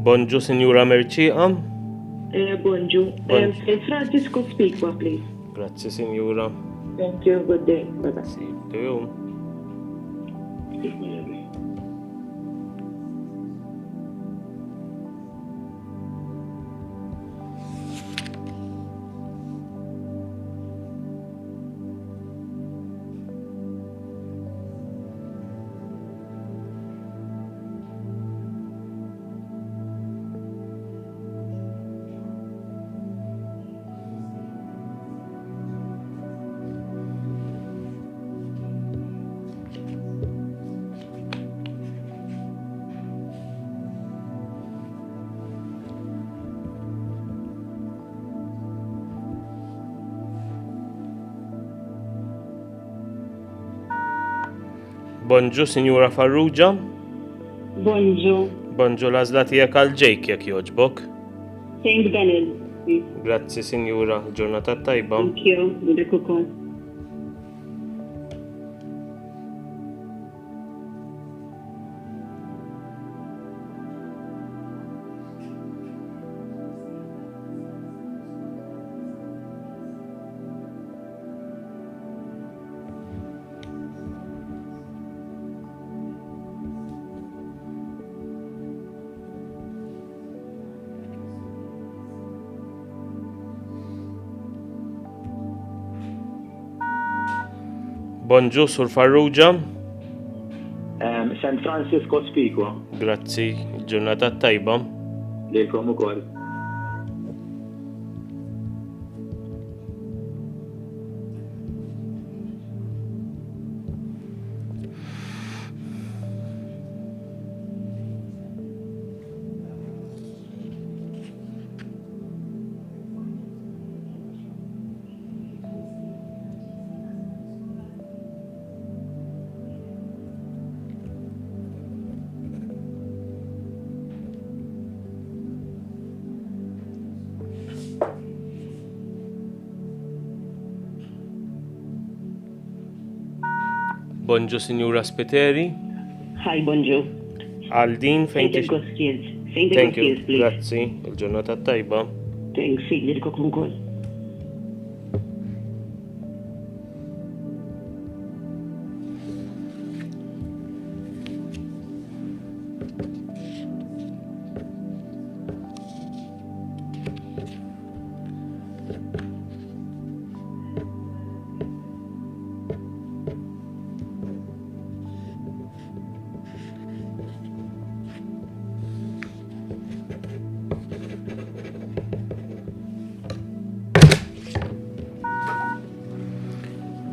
Bonġu, Sinjura Merċiqa. Bonjour. Bon- St. Francis could speak, please. Grazzi, Sinjura. Thank you. Good day. Bye-bye. See you. Bonġu, Sinjura Farrugia. Bonjour. Bonġu, l-għażla tiegħek għal ġejk jekk jogħġbok. St. Benild, please. Grazzi, Sinjura, ġurnata tajba. Thank you. Good day. Bonġu, Sur Farrugia. St. Francis could speak. Grazzi, ġurnata tajba. Lilkom ukoll. Bonġu, Sinjura Spiteri. Hi, bonjour. Għal din fejn St. Gostiels. St. Thank you, Gostiels, please. grazzi, il-ġurnata tajba. Thanks. Lilkom ukoll.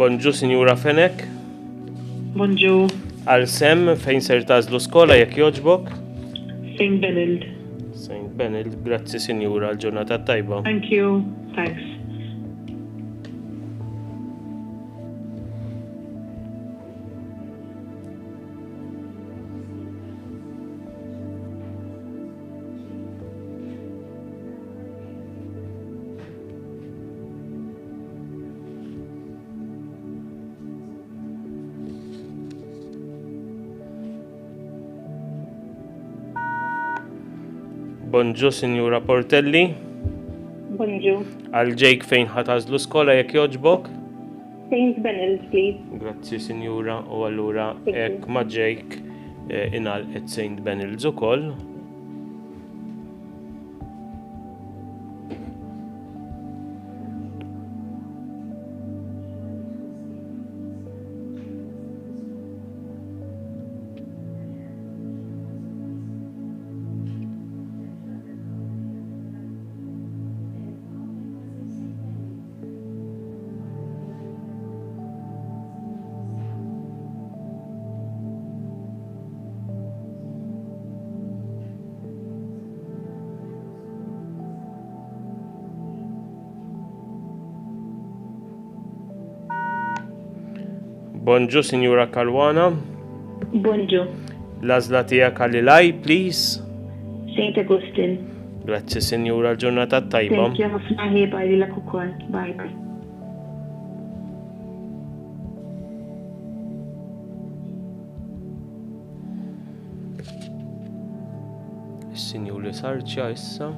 Bonġu, Sinjura Fenek. Bonjour. Għal sem fejn ser tażlu skola jekk jogħġbok. St. Benild. St. Benild, grazzi, Sinjura, l-ġurnata tajba. Thank you. Thanks. Bonġu, Sinjura Portelli. Bonjour. Għal ġejk fejn ħatażlu skola jekk jogħġbok. St. Benild, please. Grazzi, Sinjura, u allura Thank you. hekk ma ġejk inalqet St. Benil's ukoll. Bonġu, Sinjura Kalwana. Bonġu. L-għażla tiegħek għal-ilaj, please. St. Augustine. Grazzi, Sinjura, l-ġurnata tajba. Thank you ħafna ħieba li l ukoll. Bye bye. Is-Sinjur li sarċja issa.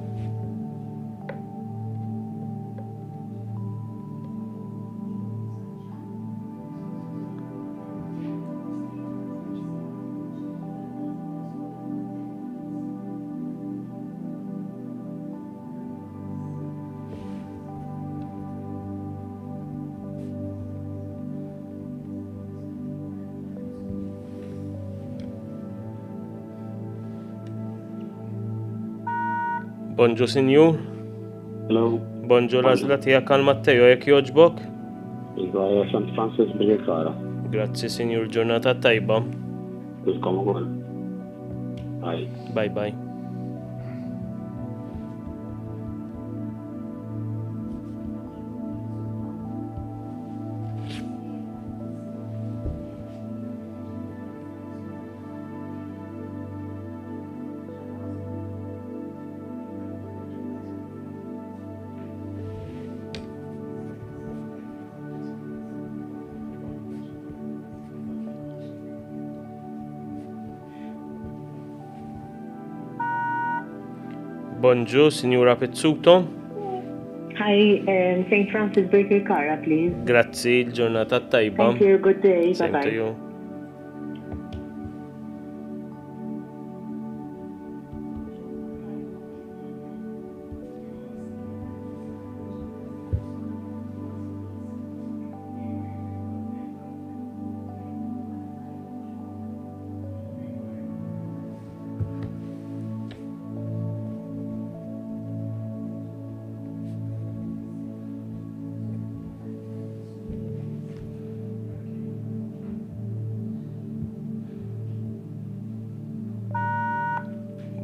Bonġu, Sinjur. Hello. Bonġu, l-għażla tiegħek għal-Matteo, jekk jogħġbok. Iva, St. Francis bil-Kara. Grazzi, Sinjur, ġurnata tajba. Bilkom ukoll. Bye. Bye bye. Bonġu, Sinjura Pizzuto. Hi, St. Francis Baker Cara, please. Grazzi, l-ġurnata tajba. Thank you. Good day. Same to Bye-bye. you.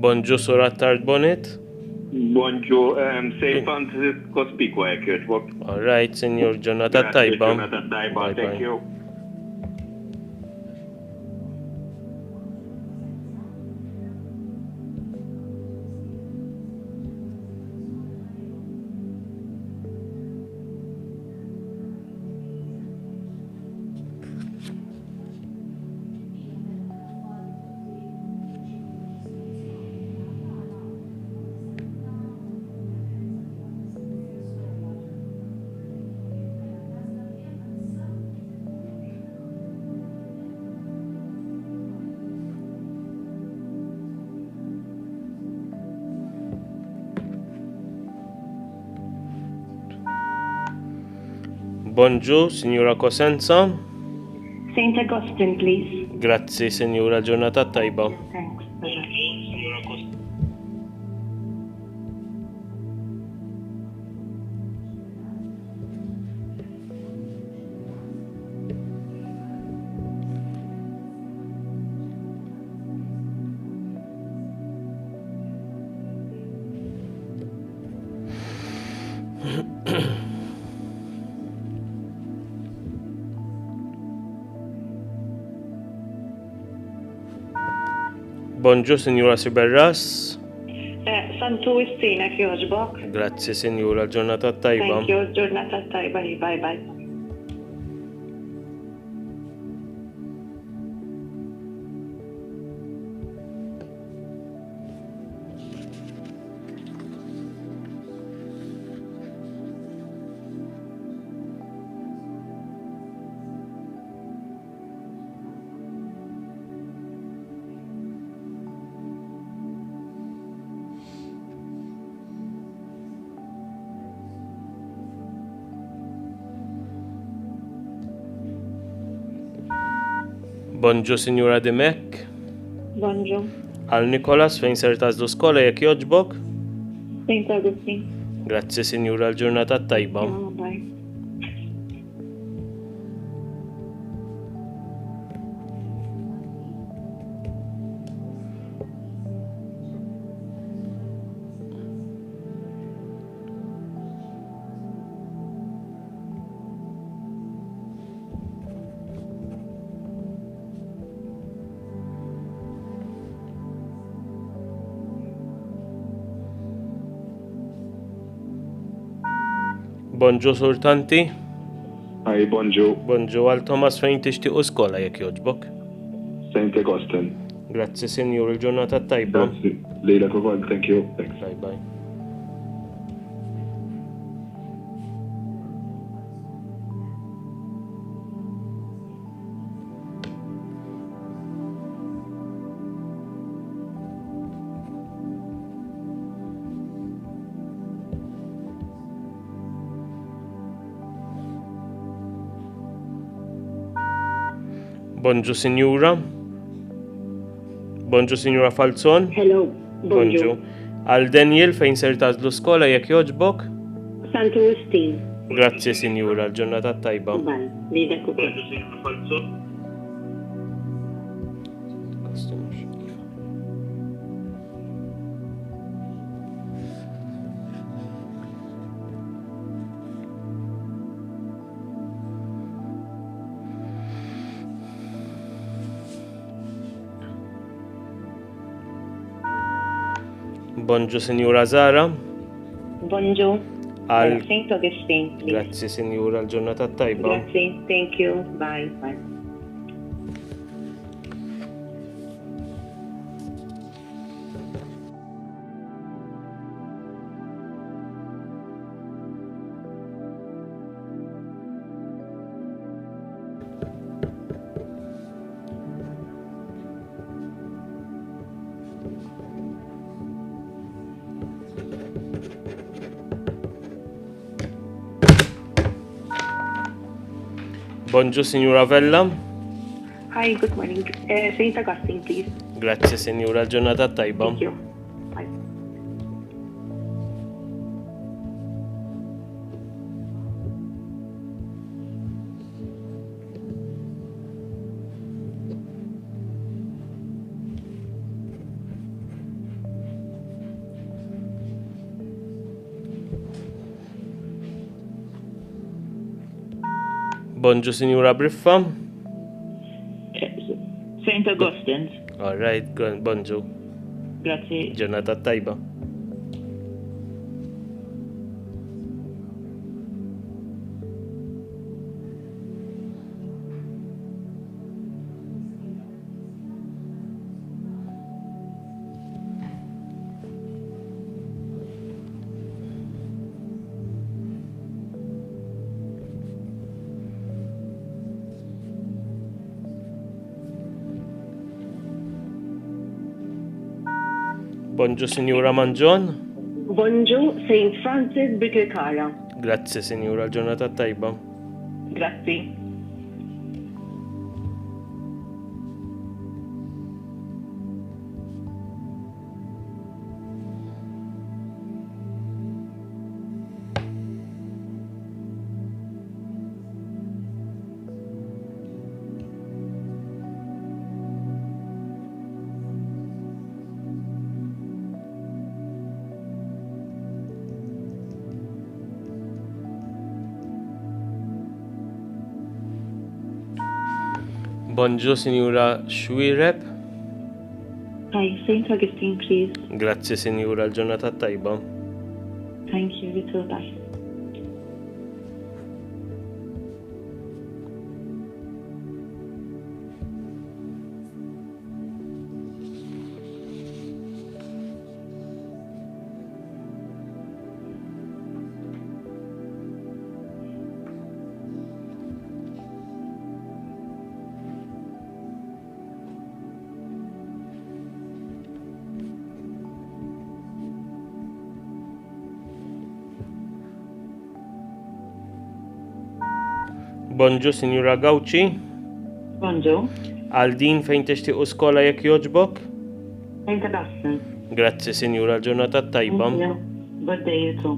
Bonġu, Surat Tard Bonnet. Bonġu, St. Francis Kospiku għek jogħġbok. All right, Sinjur, ġurnata tajba. Ġurnata tajba, Bye thank bye. you. Bonġu, Sinjura Cosenza. St. Augustine, please. Grazzi, Sinjura, ġurnata tajba. Thanks. Bye-bye. Bonġu, Sinjura Siberras. Santu Istina jogħġbok. Grazzi, Sinjura, ġurnata tajba. Thank you, ġurnata tajba, bye bye. Bonġu, Sinjura Dimek. Bonġu. Għal Nikolas fejn ser tażlu skola jekk jogħġbok. St. Augustine. Grazzi, Sinjura, l-ġurnata tajba. Bye. Bonġu Surtanti. Hi, bonjour. Bonġu għal Thomas fejn tixtiequ skola jekk jogħġbok. St. Augustine. Grazzi Sinjur, il-ġurnata tajba. Grazzi. Lejla kukol, thank you. Thanks. Bye bye. Bonġu Sinjura. Bonġu Sinjura Falzon. Hello. Bonġu. Għal Daniel fejn ser tażlu skola jekk jogħġbok. Sant Augustine. Grazzi Sinjura, l-ġurnata tajba. Bye. Lejla kukol. Bonġu Sinjura Zara. Bonġu. Għal St. Augustine, please. Grazzi Sinjura, l-ġurnata tajba. Grazzi, thank you. Bye. Bye. Bonġu Sinjura Vella. Hi, good morning. St. Augustine, please. Grazzi Sinjura, l-ġurnata tajba. Thank you. Bye. Bonġu Sinjura Briffa. St. Augustine's. All right, bonġu. Grazzi. Ġurnata tajba. Bonġu Sinjura Manġon. Bonġu St. Francis Bikirkara. Grazzi Sinjura, l-ġurnata tajba. Grazzi. Bonġu Sinjura Xwireb. Hi, St. Augustine, please. Grazzi Sinjura, l-ġurnata tajba. Thank you, you too. Bye. Bonġu Sinjura Gawċi. Bonġu. Għal din fejn tixtiequ skola jekk jogħġbok. St. Augustine. Grazzi Sinjura, l-ġurnata tajba. Thank you. Good day, you too.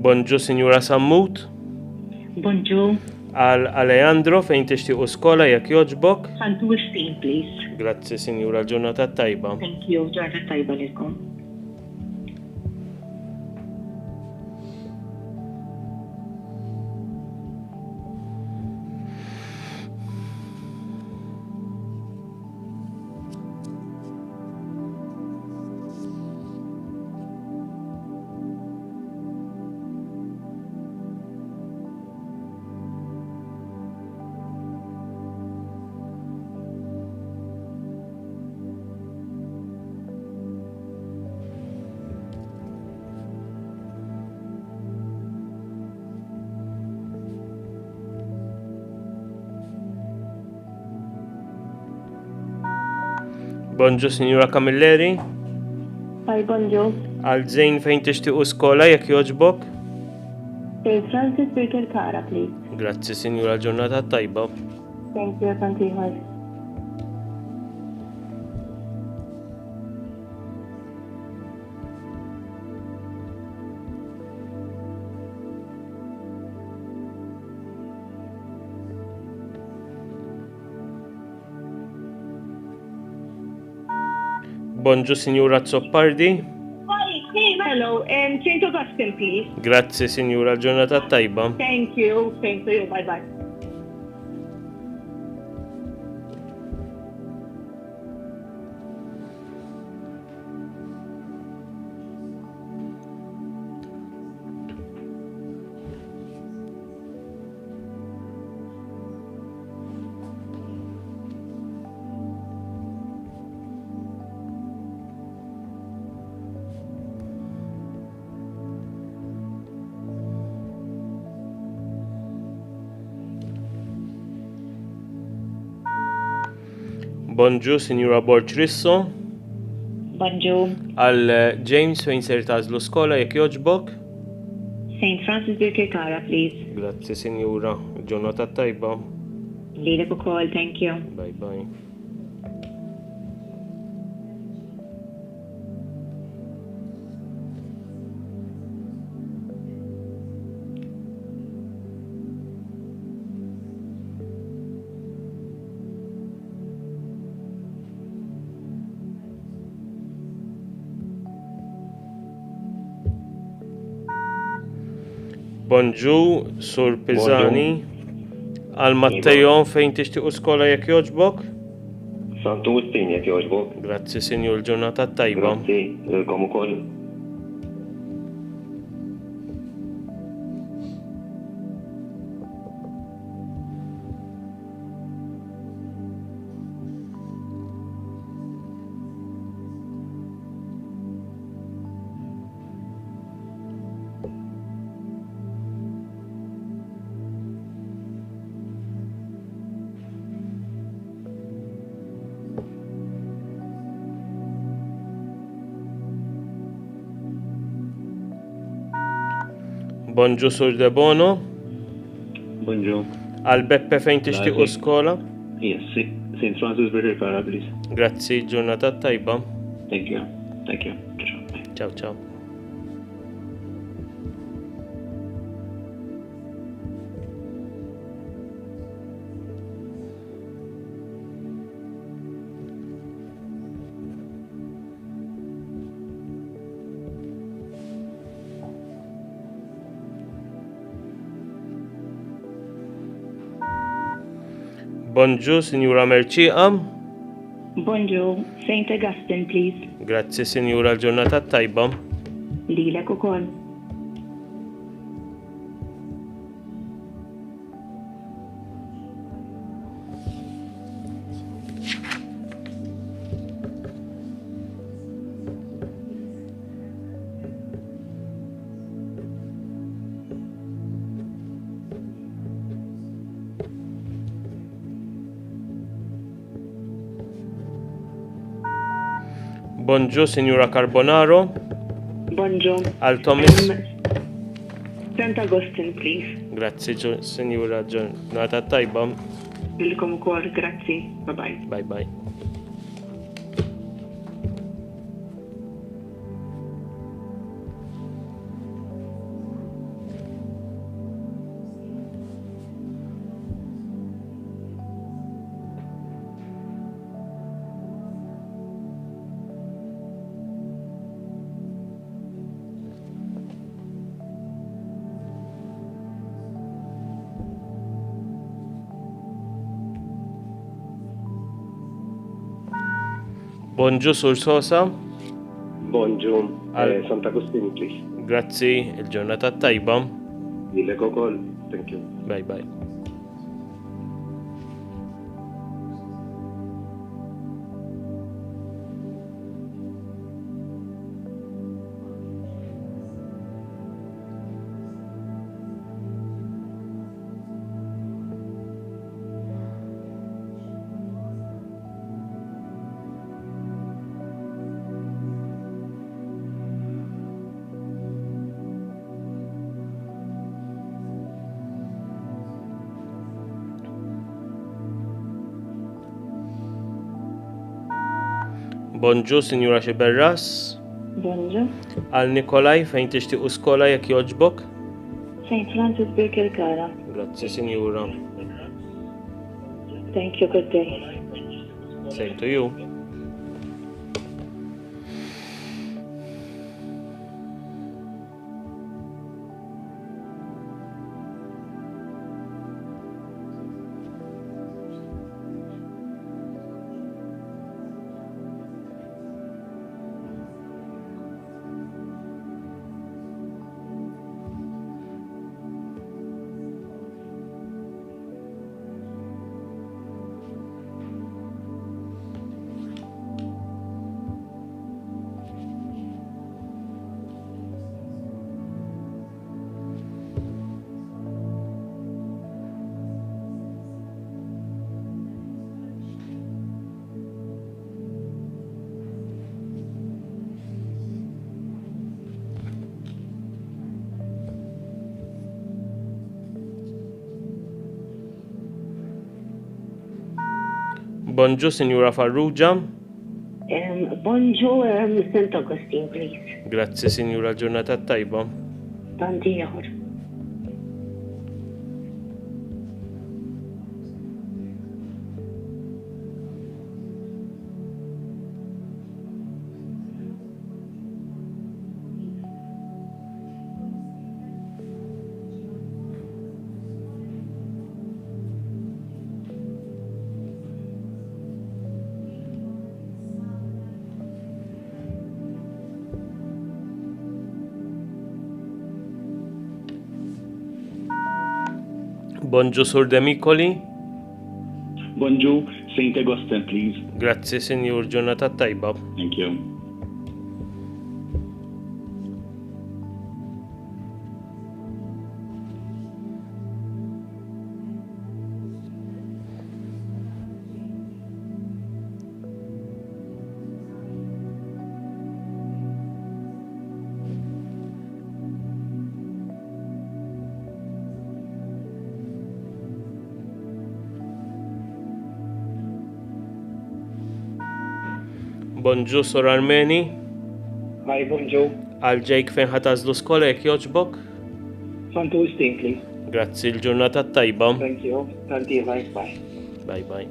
Bonġu Sinjura Sammut. Bonjour. Għal Alejandro fejn tixtiequ skola jekk jogħġbok. Santu Wistin, please. Grazzi Sinjura, ġurnata tajba. Thank you. Ġarta tajba lilkom. Bonġu Sinjura Camilleri. Hi, bonjour. Għal Żejn fejn tixtiequ skola jekk jogħġbok. St. Francis Birkel Kara, please. Grazzi Sinjura, ġurnata tajba. Thank you, Santiħor. Bonġu Sinjura Zoppardi. Hello, St. Augustine, please. Grazzi Sinjura, ġurnata tajba. Thank you. Same to you. Bye-bye. Bonġu Sinjura Borċrisso. Bonjour. Għal James fejn ser tażlu skola jekk jogħġbok. St. Francis Birkel Kara, please. Grazzi Sinjura, ġurnata tajba. Lilek ukoll, thank you. Bye bye. Bonġu, Sur Pizzani. Għal Matteo fejn tixtiequ skola jekk jogħġbok. Santu Wistin jekk jogħġbok. Grazzi Sinjur, ġurnata tajba. Grazzi, lilkom ukoll. Bonġu Sur De Bono. Bonjour. Għal Beppe fejn tixtiequ skola. Yes, St. Francis Birkel Kara, please. Grazzi, ġurnata tajba. Thank you. Thank you. Ciao ciao. Bonġu, Sinjura Merċiqa. Bonjour. St. Augustine, please. Grazzi, Sinjura, ġurnata tajba. Lilek ukoll. Bonġu, Sinjura Carbonaro. Bonjour. Għal Thomas. St. Augustine, please. Grazzi, Sinjura, ġurnata tajba. Lilkom ukoll, grazzi. Bye-bye. Bye bye. Bonġu Sur Sosa. Bonġu, Al- Sant'Agostino, please. Grazzi, il-ġurnata tajba. Dilek ukoll. Thank you. Bye bye. Bonġu, Sinjura Xiberras. Bonġu. Għal Nikolaj fejn tixtiequ skola jekk joġbok. St. Francis Birkirkara. Grazzi, Sinjura. Thank you, good day. Same to you. Bonġu, Sinjura Farrugia. Bonġu, St. Augustine, please. Grazzi, Sinjura, ġurnata tajba. Tanti ieħor. Bonġu, Sur Demikoli. Bonġu, St. Augustine, please. Grazzi, Sinjur, ġurnata tajba. Thank you. Bonġu, Sur Armeni. Hi, bonjour. Għal ġejk fejn ħatażlu skola jekk joġbok. St. Augustine, please. Grazzi, l-ġurnata tajba. Thank you. Tanti ieħor, bye. Bye bye.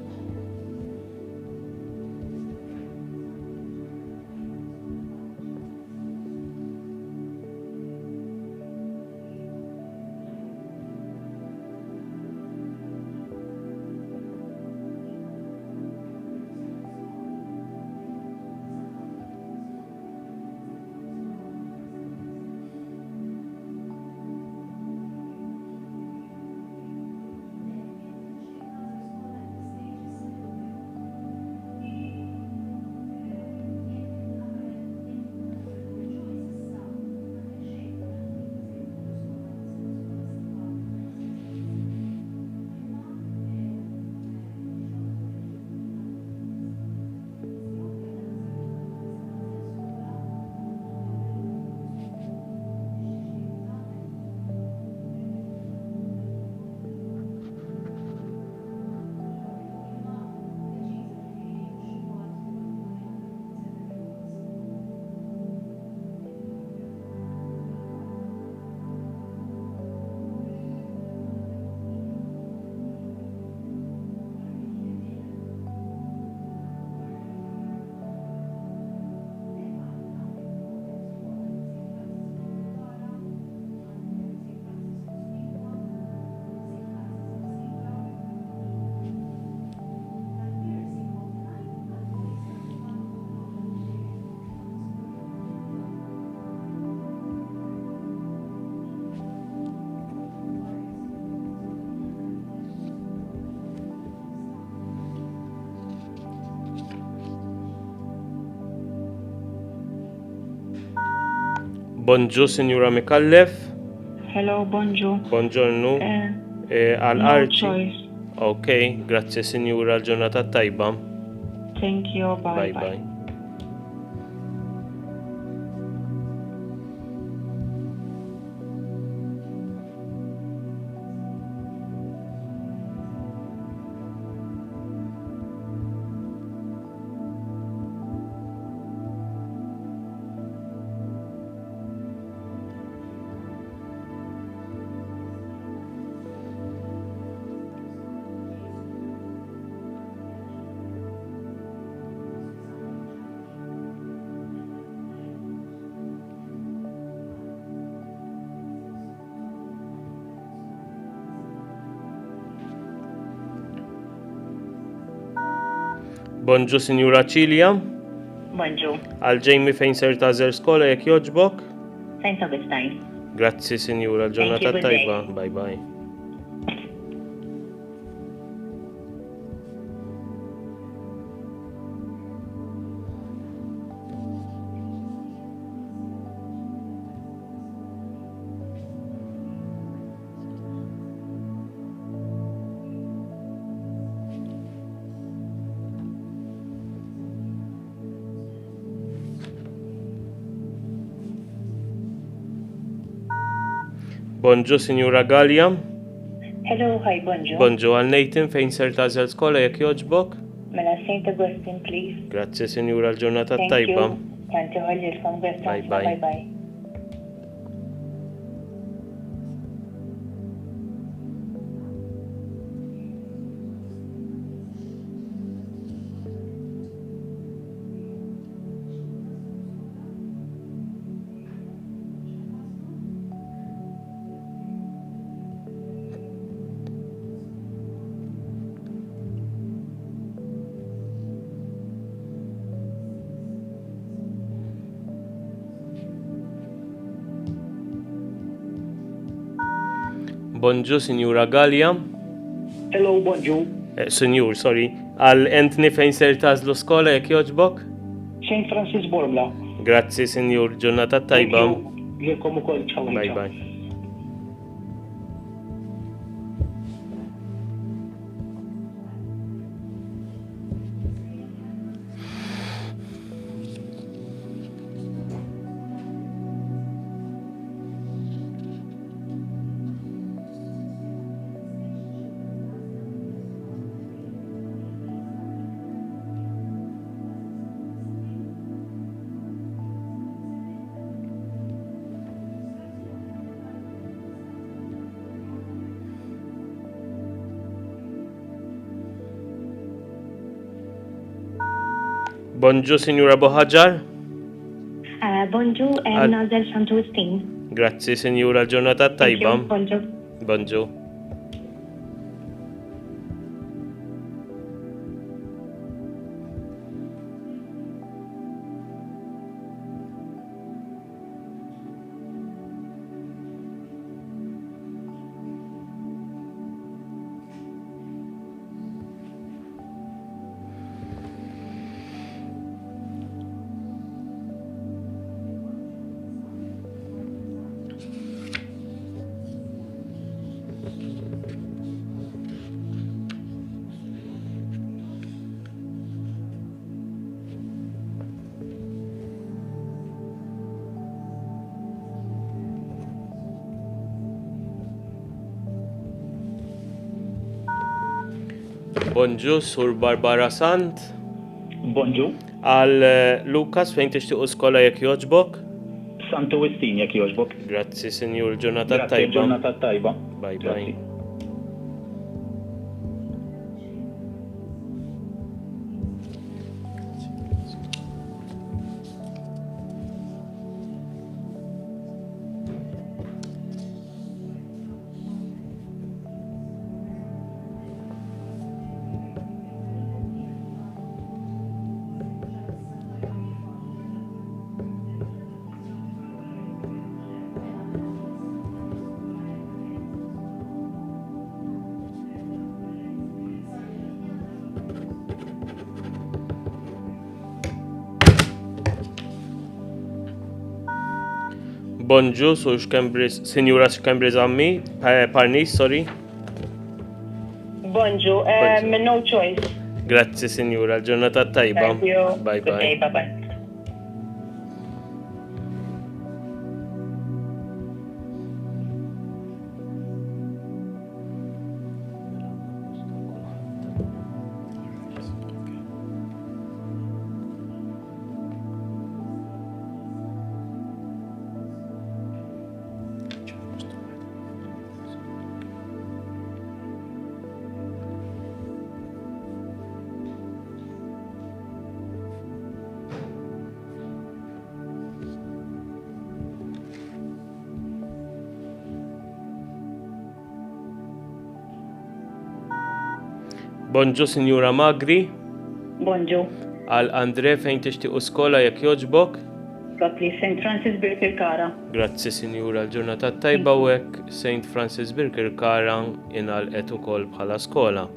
Bonġu, Sinjura Mikallef. Hello, bonjour. Buongiorno. No Għal-arċi. choice. Ok, grazzi Sinjura, l-ġurnata tajba. Thank you. Bye bye. Bonġu, Sinjura Ċilja. Bonġu. Għal-ġejmi fejn ser tażel skola jekk joġbok. St. Augustine. Grazzi, Sinjura, Thank l-ġurnata you, good day. tajba. Bye bye. Bonġu, Sinjura Galja. Hello, hi, bonġu. Bonġu, għal-nejtin fejn ser tażel skola jekk joġbok. Mela St. Augustine, please. Grazzi, Sinjura, l-ġurnata Thank tajba. you. Tanti ħolġilkom, Bye, grazzi. bye. Bye bye. Bonġu, Sinjura Galja. Hello, bonjour. Sinjur, sorry. Għal-entni fejn ser tażlu skola jekk joġbok. St. Francis Bormla. Grazzi, Sinjur, ġurnata tajba. Lilkom ukoll ċaw. Bye bye. Bonġu, Sinjura Boħaġar. Bonġu, Al- nażel St. Augustine. Grazzi, Sinjura, l-ġurnata tajba. Bonġu. Bonġu. Bonġu, Sur Barbara Sant. Bonġu. Għal Lukas fejn tixtiequ skola jekk joġbok. St. Augustine jekk jogħġbok. Grazzi, Sinjur, ġurnata Grazzi, tajba. ġurnata tajba. Bye Grazzi. bye. Bonġu, sur xkembris, Sinjura xkembris għammi, Parnis, sorry. Bonġu, no choice. Grazzi, Sinjura, l-ġurnata tajba. Thank you. Bye Good day, bye. bye-bye. Bonġu, Sinjura Magri, Bonġu. għal Andre fejn tixtiequ skola jekk joġbok. Għatli St. Francis Birkirkara. Grazzi, Sinjura, l-ġurnata tajba u hekk St. Francis Birkirkara inqalqet ukoll bħala skola.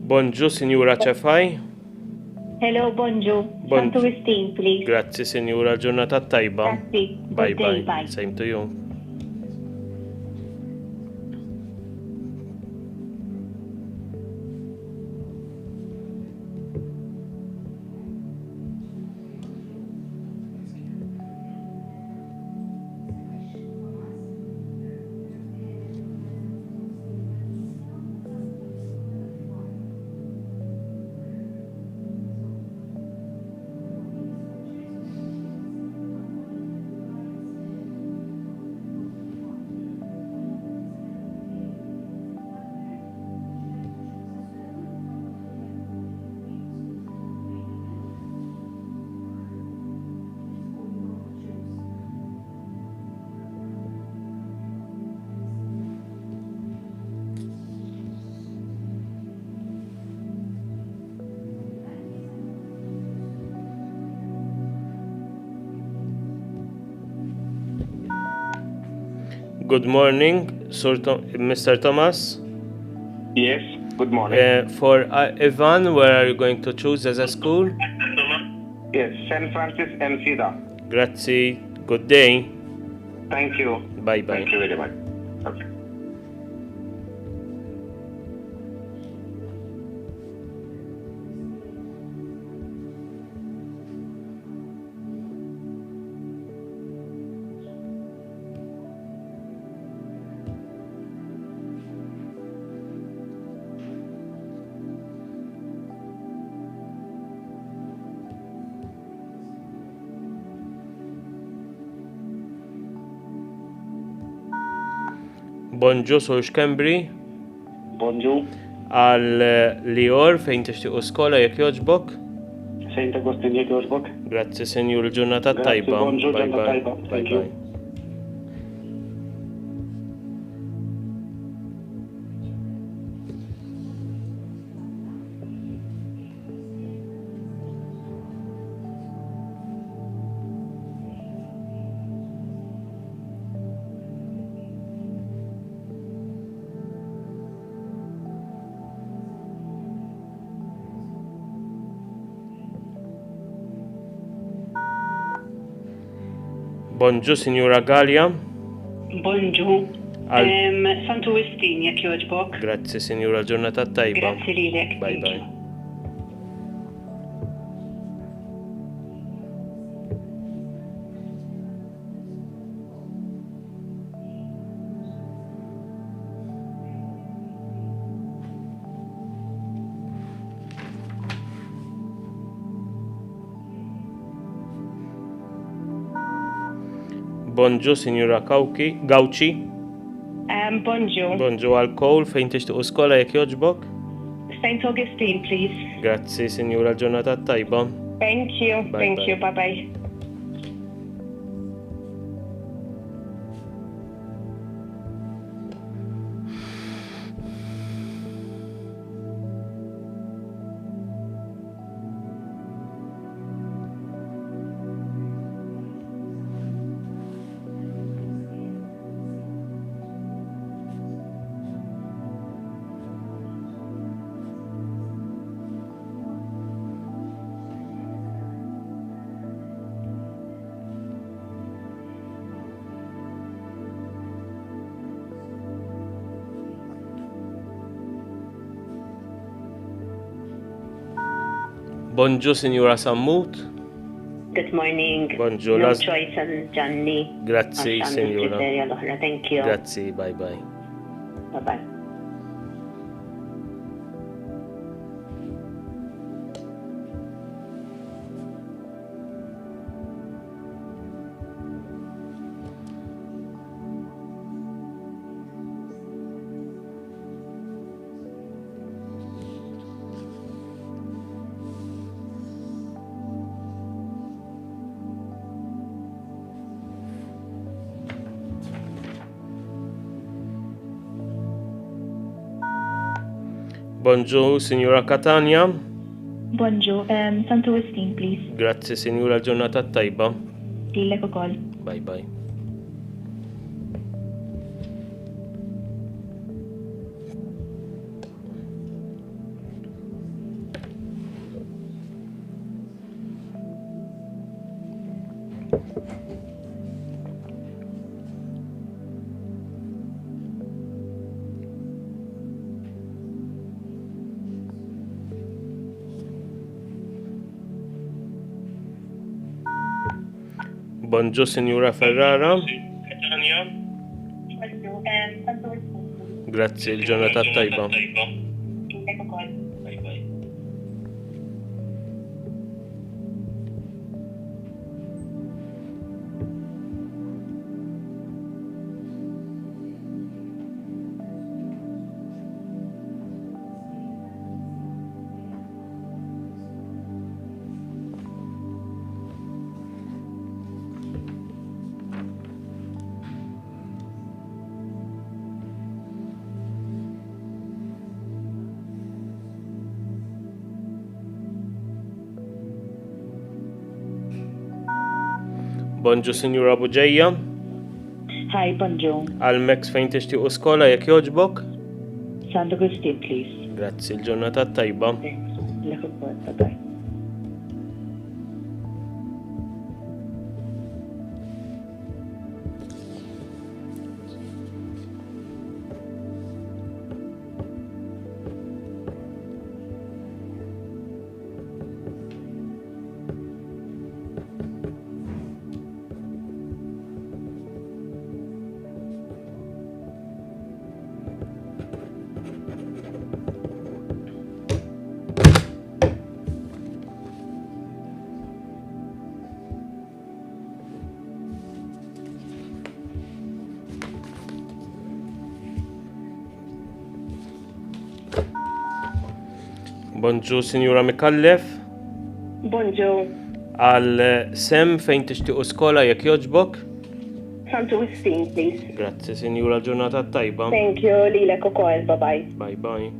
Bonġu, Sinjura Ċefaj. Hello, bonġu. Santo Wistin, please. Grazzi, Sinjura, l-ġurnata tajba. Grazzi. Bye Good day, bye. Same to you. Good morning, Mr. Thomas. Yes, good morning. For Ivan, where are you going to choose as a school? Yes, St. Francis Mcida. Grazie. Good day. Thank you. Bye bye. Thank you very much. Okay. Bonġu, sur xkembri. Bonġu. Għal Lior fejn tixtiequ skola jekk joġbok. St. Agustin jek joġbok. Grazzi, Senjur, ġurnata Grazzi, tajba. bonġu, Bye ġurnata bye. tajba. Bye Thank you. bye. Bonġu, Signora Gallia. Bonġu. Al- Santo Wistin, jek joġbok. Grazzi, Signora, ġurnata tajba. Grazzi lilek. Bye bye. Bonġu, Signora Gauci. Bonġu. Bonġu għal-kowl fejn tixtiqu skola jekk joġbok. St. Augustine, please. Grazzi, Signora, ġurnata tajba. Thank you. Bye, Thank bye. you. Bye-bye. Bonġu, Sinjura Sammut. Good morning. Bonġu, No Las- choice għal Gianni. Grazzi, Għax għandu Sinjura. kriterja l-oħra. Thank you. Grazzi, bye bye. Bye-bye. Bonġu, Sinjura Katania. Bonġu, St. Augustine, please. Grazzi, Sinjura, ġurnata tajba. Dilek ukoll. Bye bye. Bonġu, Sinjura Ferrara. Grazzi, il-ġurnata tajba. Dilek ukoll. Bonġu, Sinjura Buġeja. Hi, bonġu. Għal-Mex fejn tixtiequ skola jekk joġbok. St. Augustine, please. Grazzi, il-ġurnata tajba. Dilek ukoll. Bye-bye. Bonġu, Sinjura Mikallef. Bonġu. Għal-Sem fejn tixtiequ skola jekk joġbok. St. Augustine, please. Grazzi, Sinjura, ġurnata tajba. Thank you. Lilek ukoll. Bye-bye. Bye bye.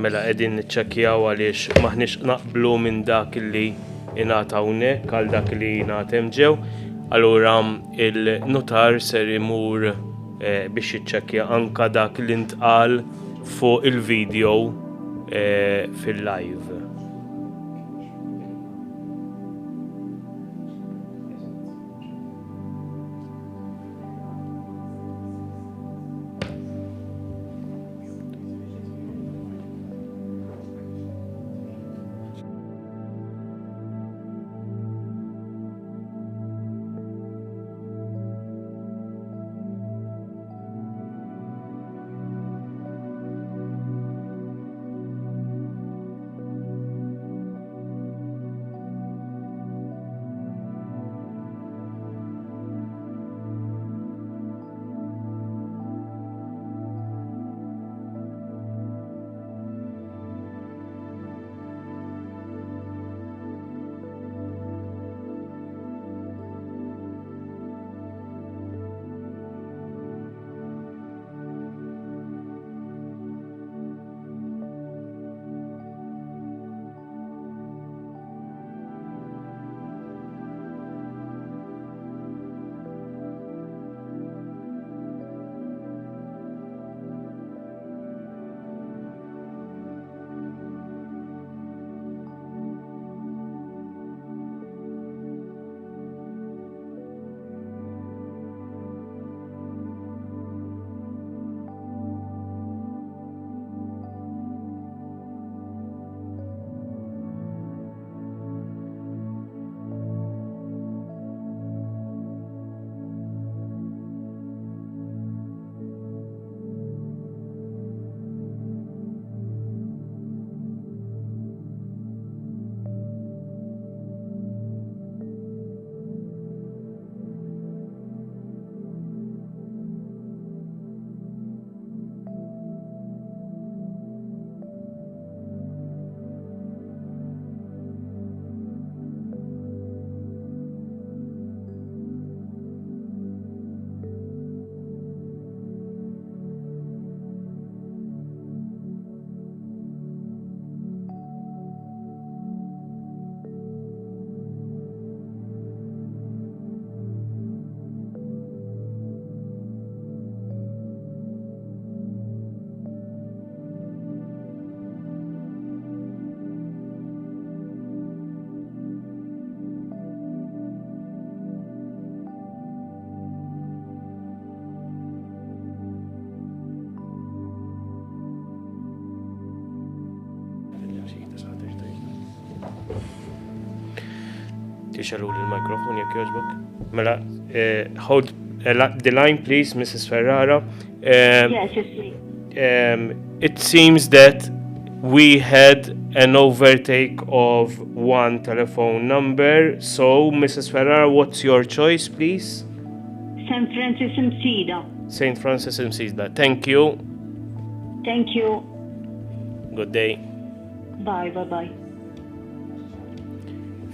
Mela qegħdin niċċekkjaw għaliex maħniex naqblu minn dak li ingħata hawnhekk għal dak li ngħata hemm ġew. Allura il-notar ser imur biex jiċċekkja anka dak li ntqal fuq il-video fil-live. Tixalu l-mikrofon jekk jogħġbok. Mela, hold the line please, Mrs. Ferrara. Yes, it's me. It seems that we had an overtake of one telephone number. So, Mrs. Ferrara, what's your choice, please? St. Francis Msida. St. Francis Msida. Thank you. Thank you. Good day. Bye, bye, bye.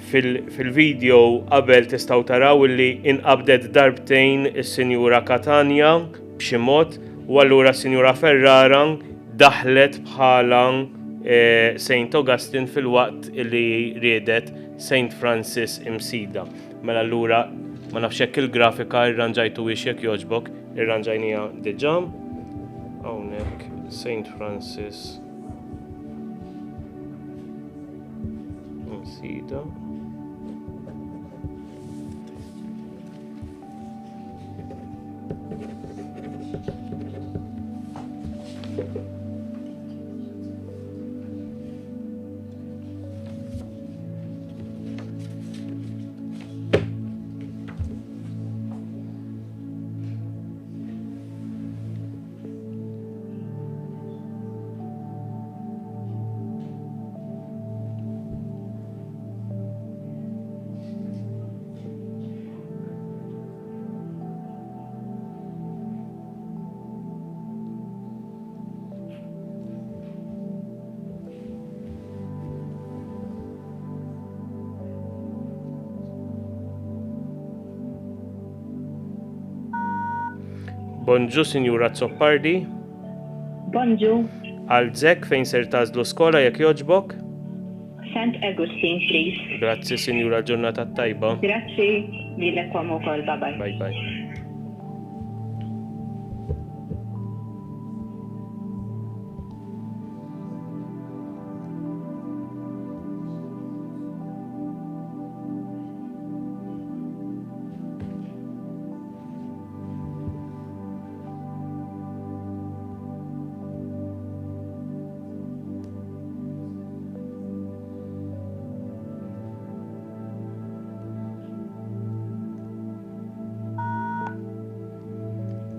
Fil-video qabel tistgħu taraw li inqabdet darbtejn is-Sinjura Katania b'xi mod u allura s-Sinjura Ferrara daħlet bħala St. Augustine fil-waqt li riedet St. Francis Msida. Mela allura ma nafx hekk il-grafika irranġajtu wiex jekk jogħġbok, irranġajnija diġà. Hawnhekk St. Francis Msida. Bonġu, Sinjura Zoppardi. Bonġu. Għal-żek fejn ser tażlu skola jekk jogħġbok? St. Augustine, please. Grazzi, Sinjura, ġurnata tajba. Grazzi. Lilek kwamu kol, bye bye. Bye bye.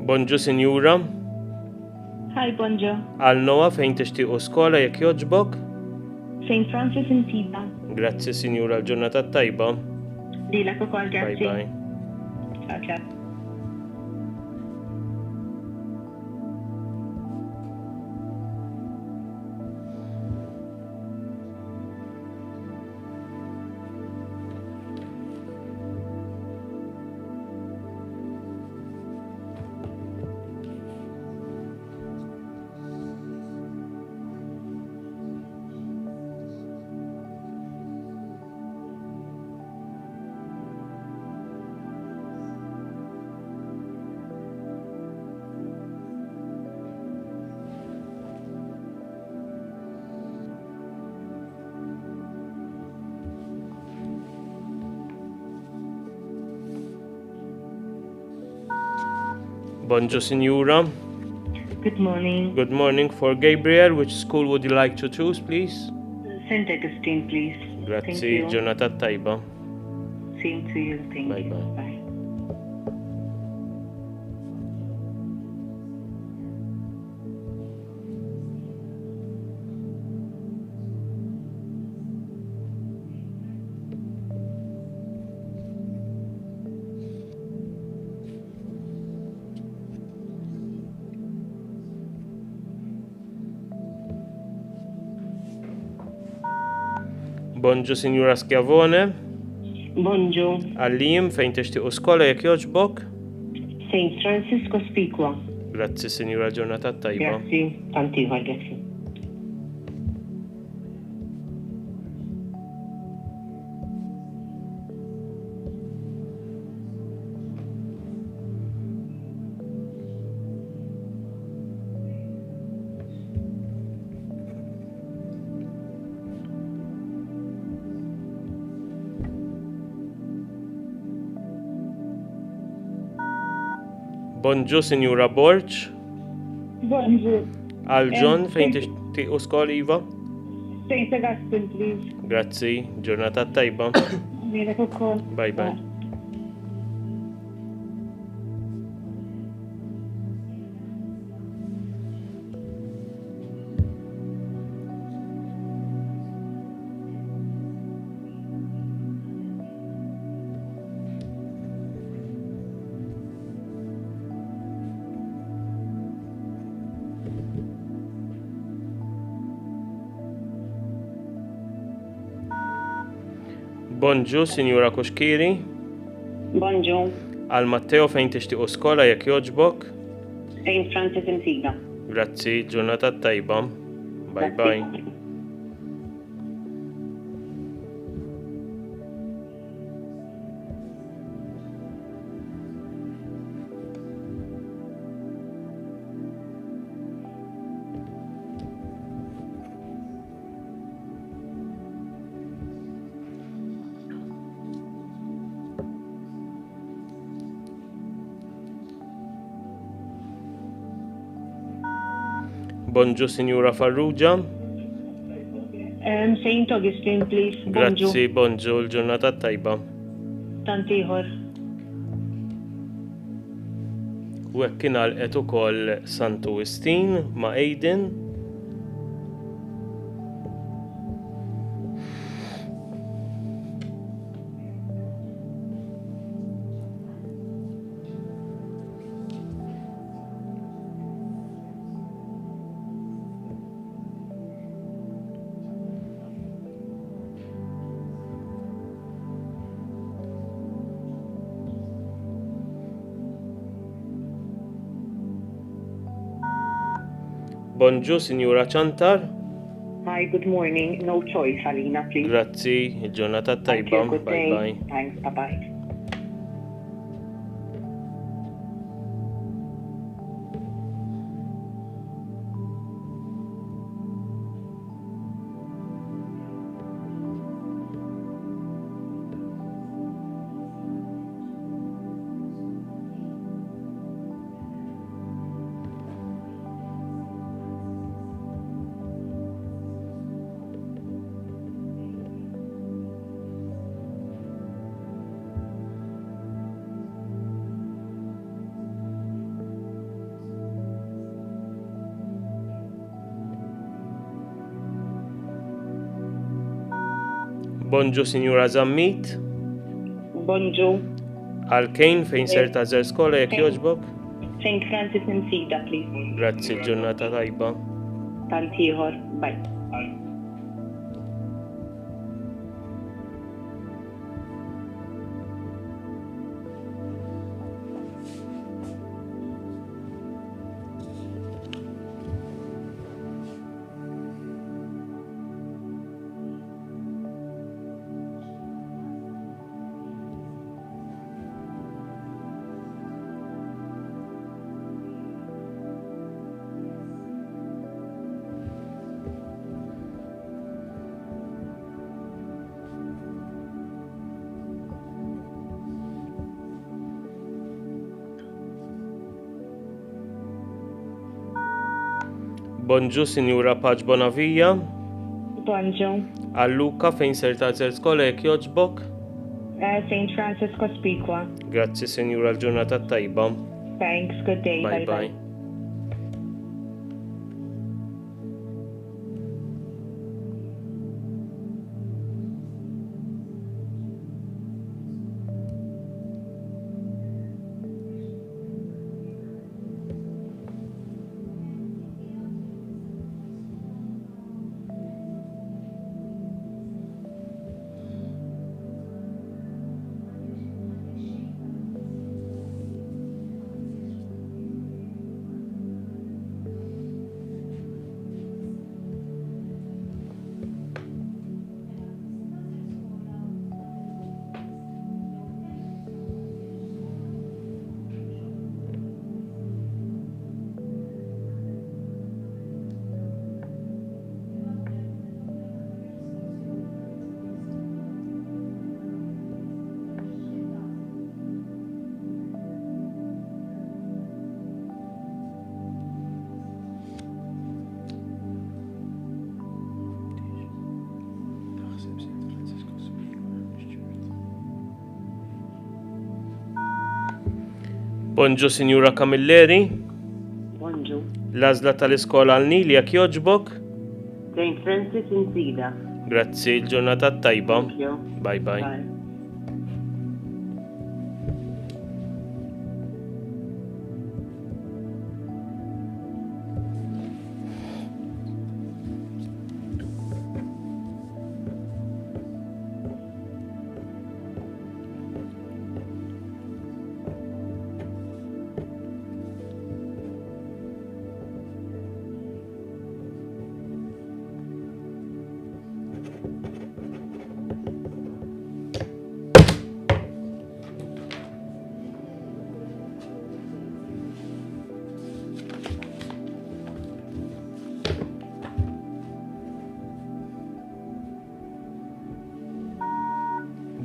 Bonġu, Sinjura. Hi, bonġu. Għal-Noa fejn tixtiequ skola jekk jogħġbok? St. Francis Msida. Grazzi, Sinjura, ġurnata tajba. Lilek ukoll, Bye grazzi. bye. Ciao, ciao. Bonjour, Signora. Good morning. Good morning. For Gabriel, which school would you like to choose, please? St. Augustine, please. Thank Grazzi, you. ġurnata tajba. Same to you. Thank Bye you. bye. Bye. Bonġu, Signora Schiavone. Bonġu. Għallim, fejn tixtiequ skola jekk jogħġbok? St. Francis Cospicua. Grazzi, Signora, ġurnata tajba. Grazzi. Tantiħa, grazzi. Bonġu, Signora Borċ. Bonġu. Għal John, fejn tixtiequ skola iva? St. Augustine, please. Grazzi, ġurnata tajba. Lilek ukoll. Bye bye. Bonġu, Sinjura Kuxkiri. Bonġu, Għal Matteo fejn tixtiequ skola jekk jogħġbok. St. Francis Insiga. Grazzi, ġurnata tajba. Bye bye. Bonġu, Sinjura Farrugia. St. Augustine, please. Bonġu. Grazzi, bonġu, l-ġurnata tajba. Tantiħor. U hekk kien għalqet ukoll Sant Wistin ma' Aiden. Bonġu, Sinjura Ċantar. Hi, good morning. No choice, Alina, please. Grazzi, il-ġurnata Thank tajba. you, good Bye day. bye. Thanks, bye-bye. Bonġu, Sinjura Zammit. Bonġu, Għal Kejn fejn ser tażel skola jekk jogħġbok. St. Francis Insiga, please. Grazzi, l-ġurnata tajba. Tantiħor, bye. Bonġu, Sinjura Paġ Bonavija. Bonġu. Għal Luka fejn ser tażel skola jekk jogħġbok. St. Francis Cospicua. Grazzi, Sinjura, l-ġurnata tajba. Thanks, good day. Bye bye. Bonġu, Sinjura Camilleri. Bonġu. L-għażla tal-iskola għal-Nil jekk jogħġbok. St. Francis Insida. Grazzi, l-ġurnata tajba. Thank you. Bye bye. Bye.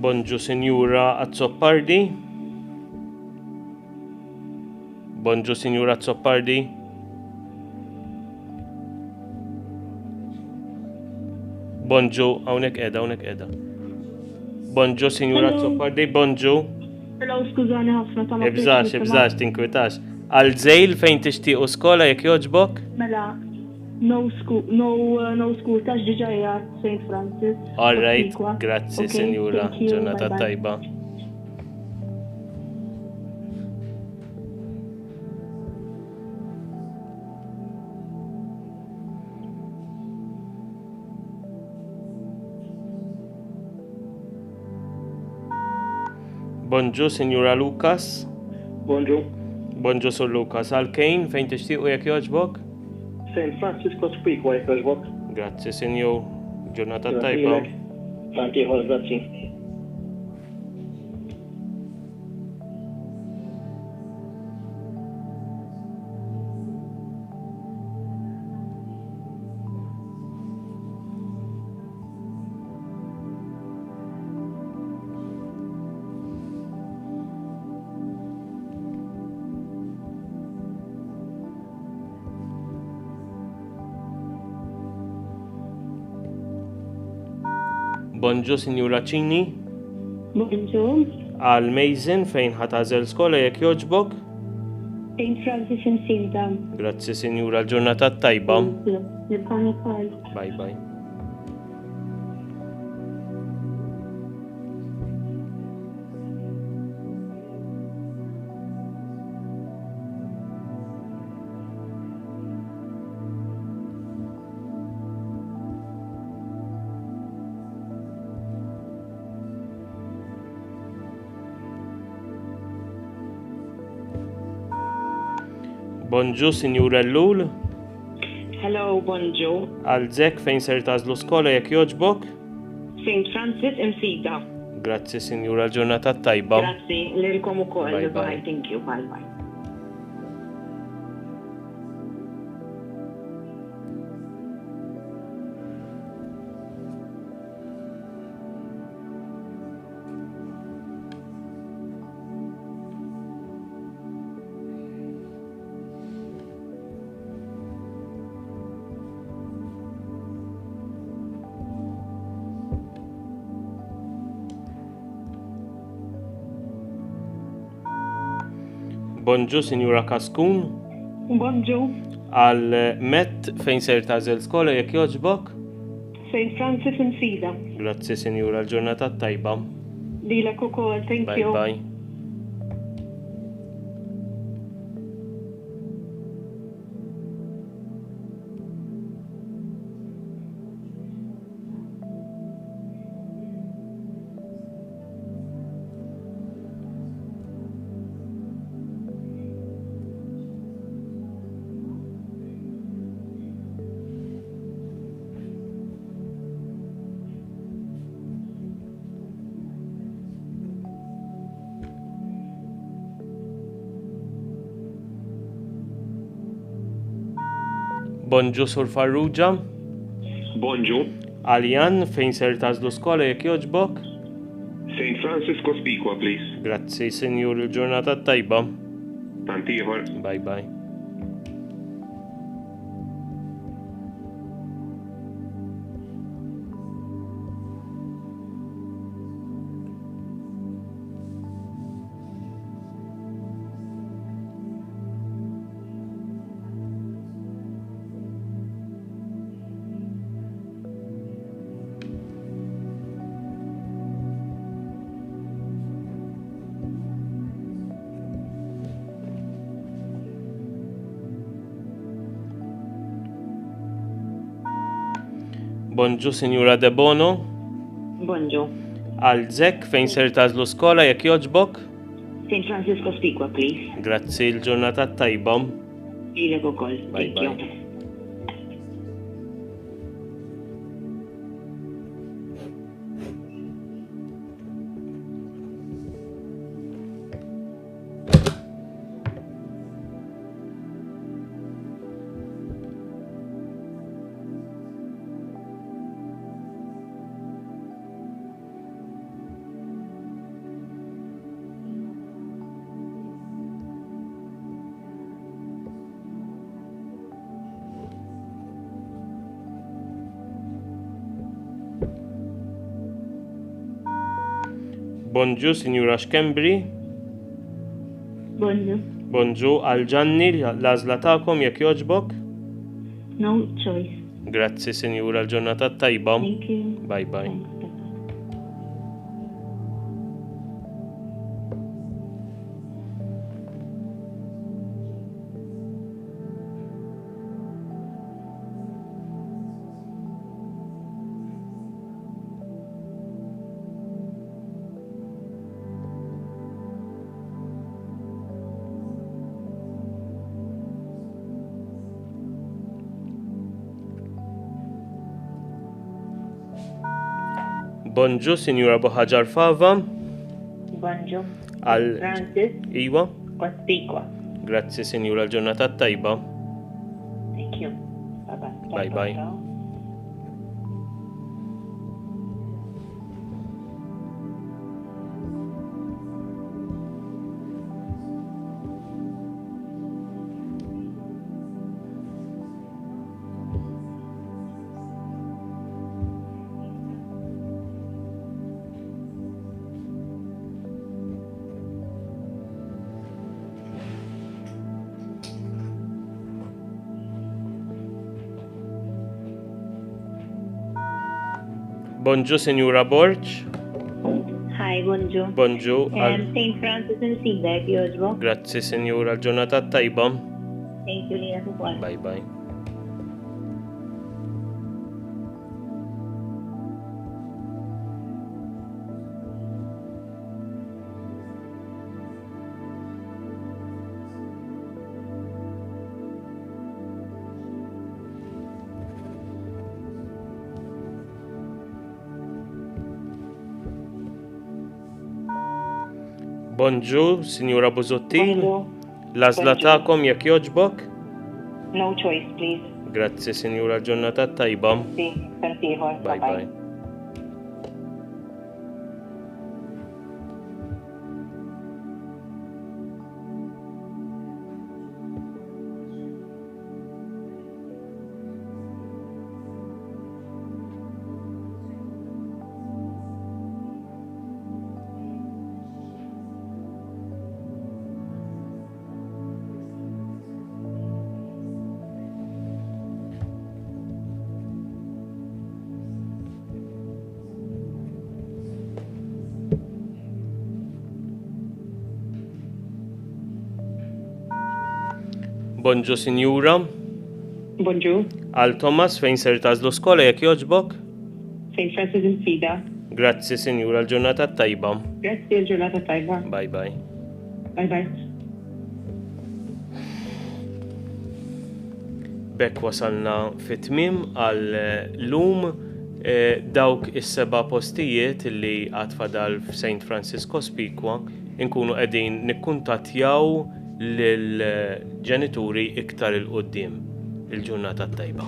Bonġu, Sinjura Azzoppardi. Bonġu, Sinjura Azzoppardi. Bonġu, hawnhekk qiegħda. Bonġu, Sinjura Hello. Azzoppardi, bonġu. Hello, skużani ħafna ta' ma Ibżax, tinkwitax. Għal-żejl fejn tixtiequ skola jekk jogħġbok? Mela, no school tax diġa jgħat St. Francis. All right, Ospikwa. grazzi, Okay, Sinjura. thank you, Ġurnata bye-bye. tajba. Bonġu, Sinjura Lucas. Bonġu. Bonġu, Sur Lucas. Għal-kejn fejn tixtiequ jekk jogħġbok? St. Francisco Speakway jekk jogħġbok. Grazzi, Sinjur. Ġurnata tajba. Tantiħor, grazzi. Bonġu, Sinjura Ċini. Bonġu. Għal-Mejzen fejn ħatażel skola jekk jogħġbok? St. Francis Insida. Grazzi, Sinjura. Ġurnata tajba. Nibqani pal. Bye bye. Bonġu, Sinjura Llul. Hello, bonġu. Għal-żek fejn ser tażlu skola jekk jogħġbok? St. Francis Insida. Grazzi, Sinjura. Ġurnata tajba. Grazzi, lilkom ukoll. Bye, bye. Bye, thank you. Bye bye. Bonġu, Sinjura Kaskun. Bonġu. Għal-Met fejn ser tażel skola jekk jogħġbok? St. Francis Insida. Grazzi, Sinjura. Ġurnata tajba. Dilek ukoll, thank Bye you. bye. Bonġu, Sur Farrugia. Bonġu. Għaljan fejn ser tażlu skola jekk jogħġbok? St. Francisco Speakwa, please. Grazzi, Sinjur. Il-ġurnata tajba. Tantiħor. Bye bye. Bonġu, Sinjura De Bono. Bonġu. Għal Zek fejn ser tażlu skola jekk jogħġbok? St. Francisco Speakwa, please. Grazzi, l-ġurnata tajba. Ilek ukoll. Bye Thank you. bye. Bonġu, Sinjura Xkembri. Bonġu. Bonġu, għal Ġanni, l-għażla tagħkom jekk jogħġbok? No choice. Grazzi, Sinjura, l-ġurnata tajba. Thank you. Bye bye. Thanks. Bonġu, Sinjura Boħaġar Fava. Bonġu. Għal Francis. Iwa. Kospikwa. Grazzi, Sinjura, l-ġurnata tajba. Thank you. Bye Bye-bye. bye. Bonġu, Sinjura Borċ. Hi, bonġu. Bonġu, għal St. Francis in Feedback, jogħġbok. Grazzi, Sinjura, l-ġurnata tajba. Thank you, Lina, ukoll. Bye bye. Bonġu, Sinjura Buzuttil. L-għażla tagħkom jekk jogħġbok? No choice, please. Grazzi, Sinjura, l-ġurnata tajba. Si, pertiħor. Bye bye. Bonġu, Sinjura. Bonġu. Għal Thomas fejn ser tażlu skola jekk jogħġbok? St. Francis in Fida. Grazzi, Sinjura, l-ġurnata tajba. Grazzi, l-ġurnata tajba. Bye bye. Bye bye. Bekk wasalna fit-tmiem għal lum dawk is-seba' postijiet li għad fadal f'St. Francisco Speakwa inkunu qegħdin nikkuntattjaw lill-ġenituri iktar il-qudiem. Il-ġurnata tajba.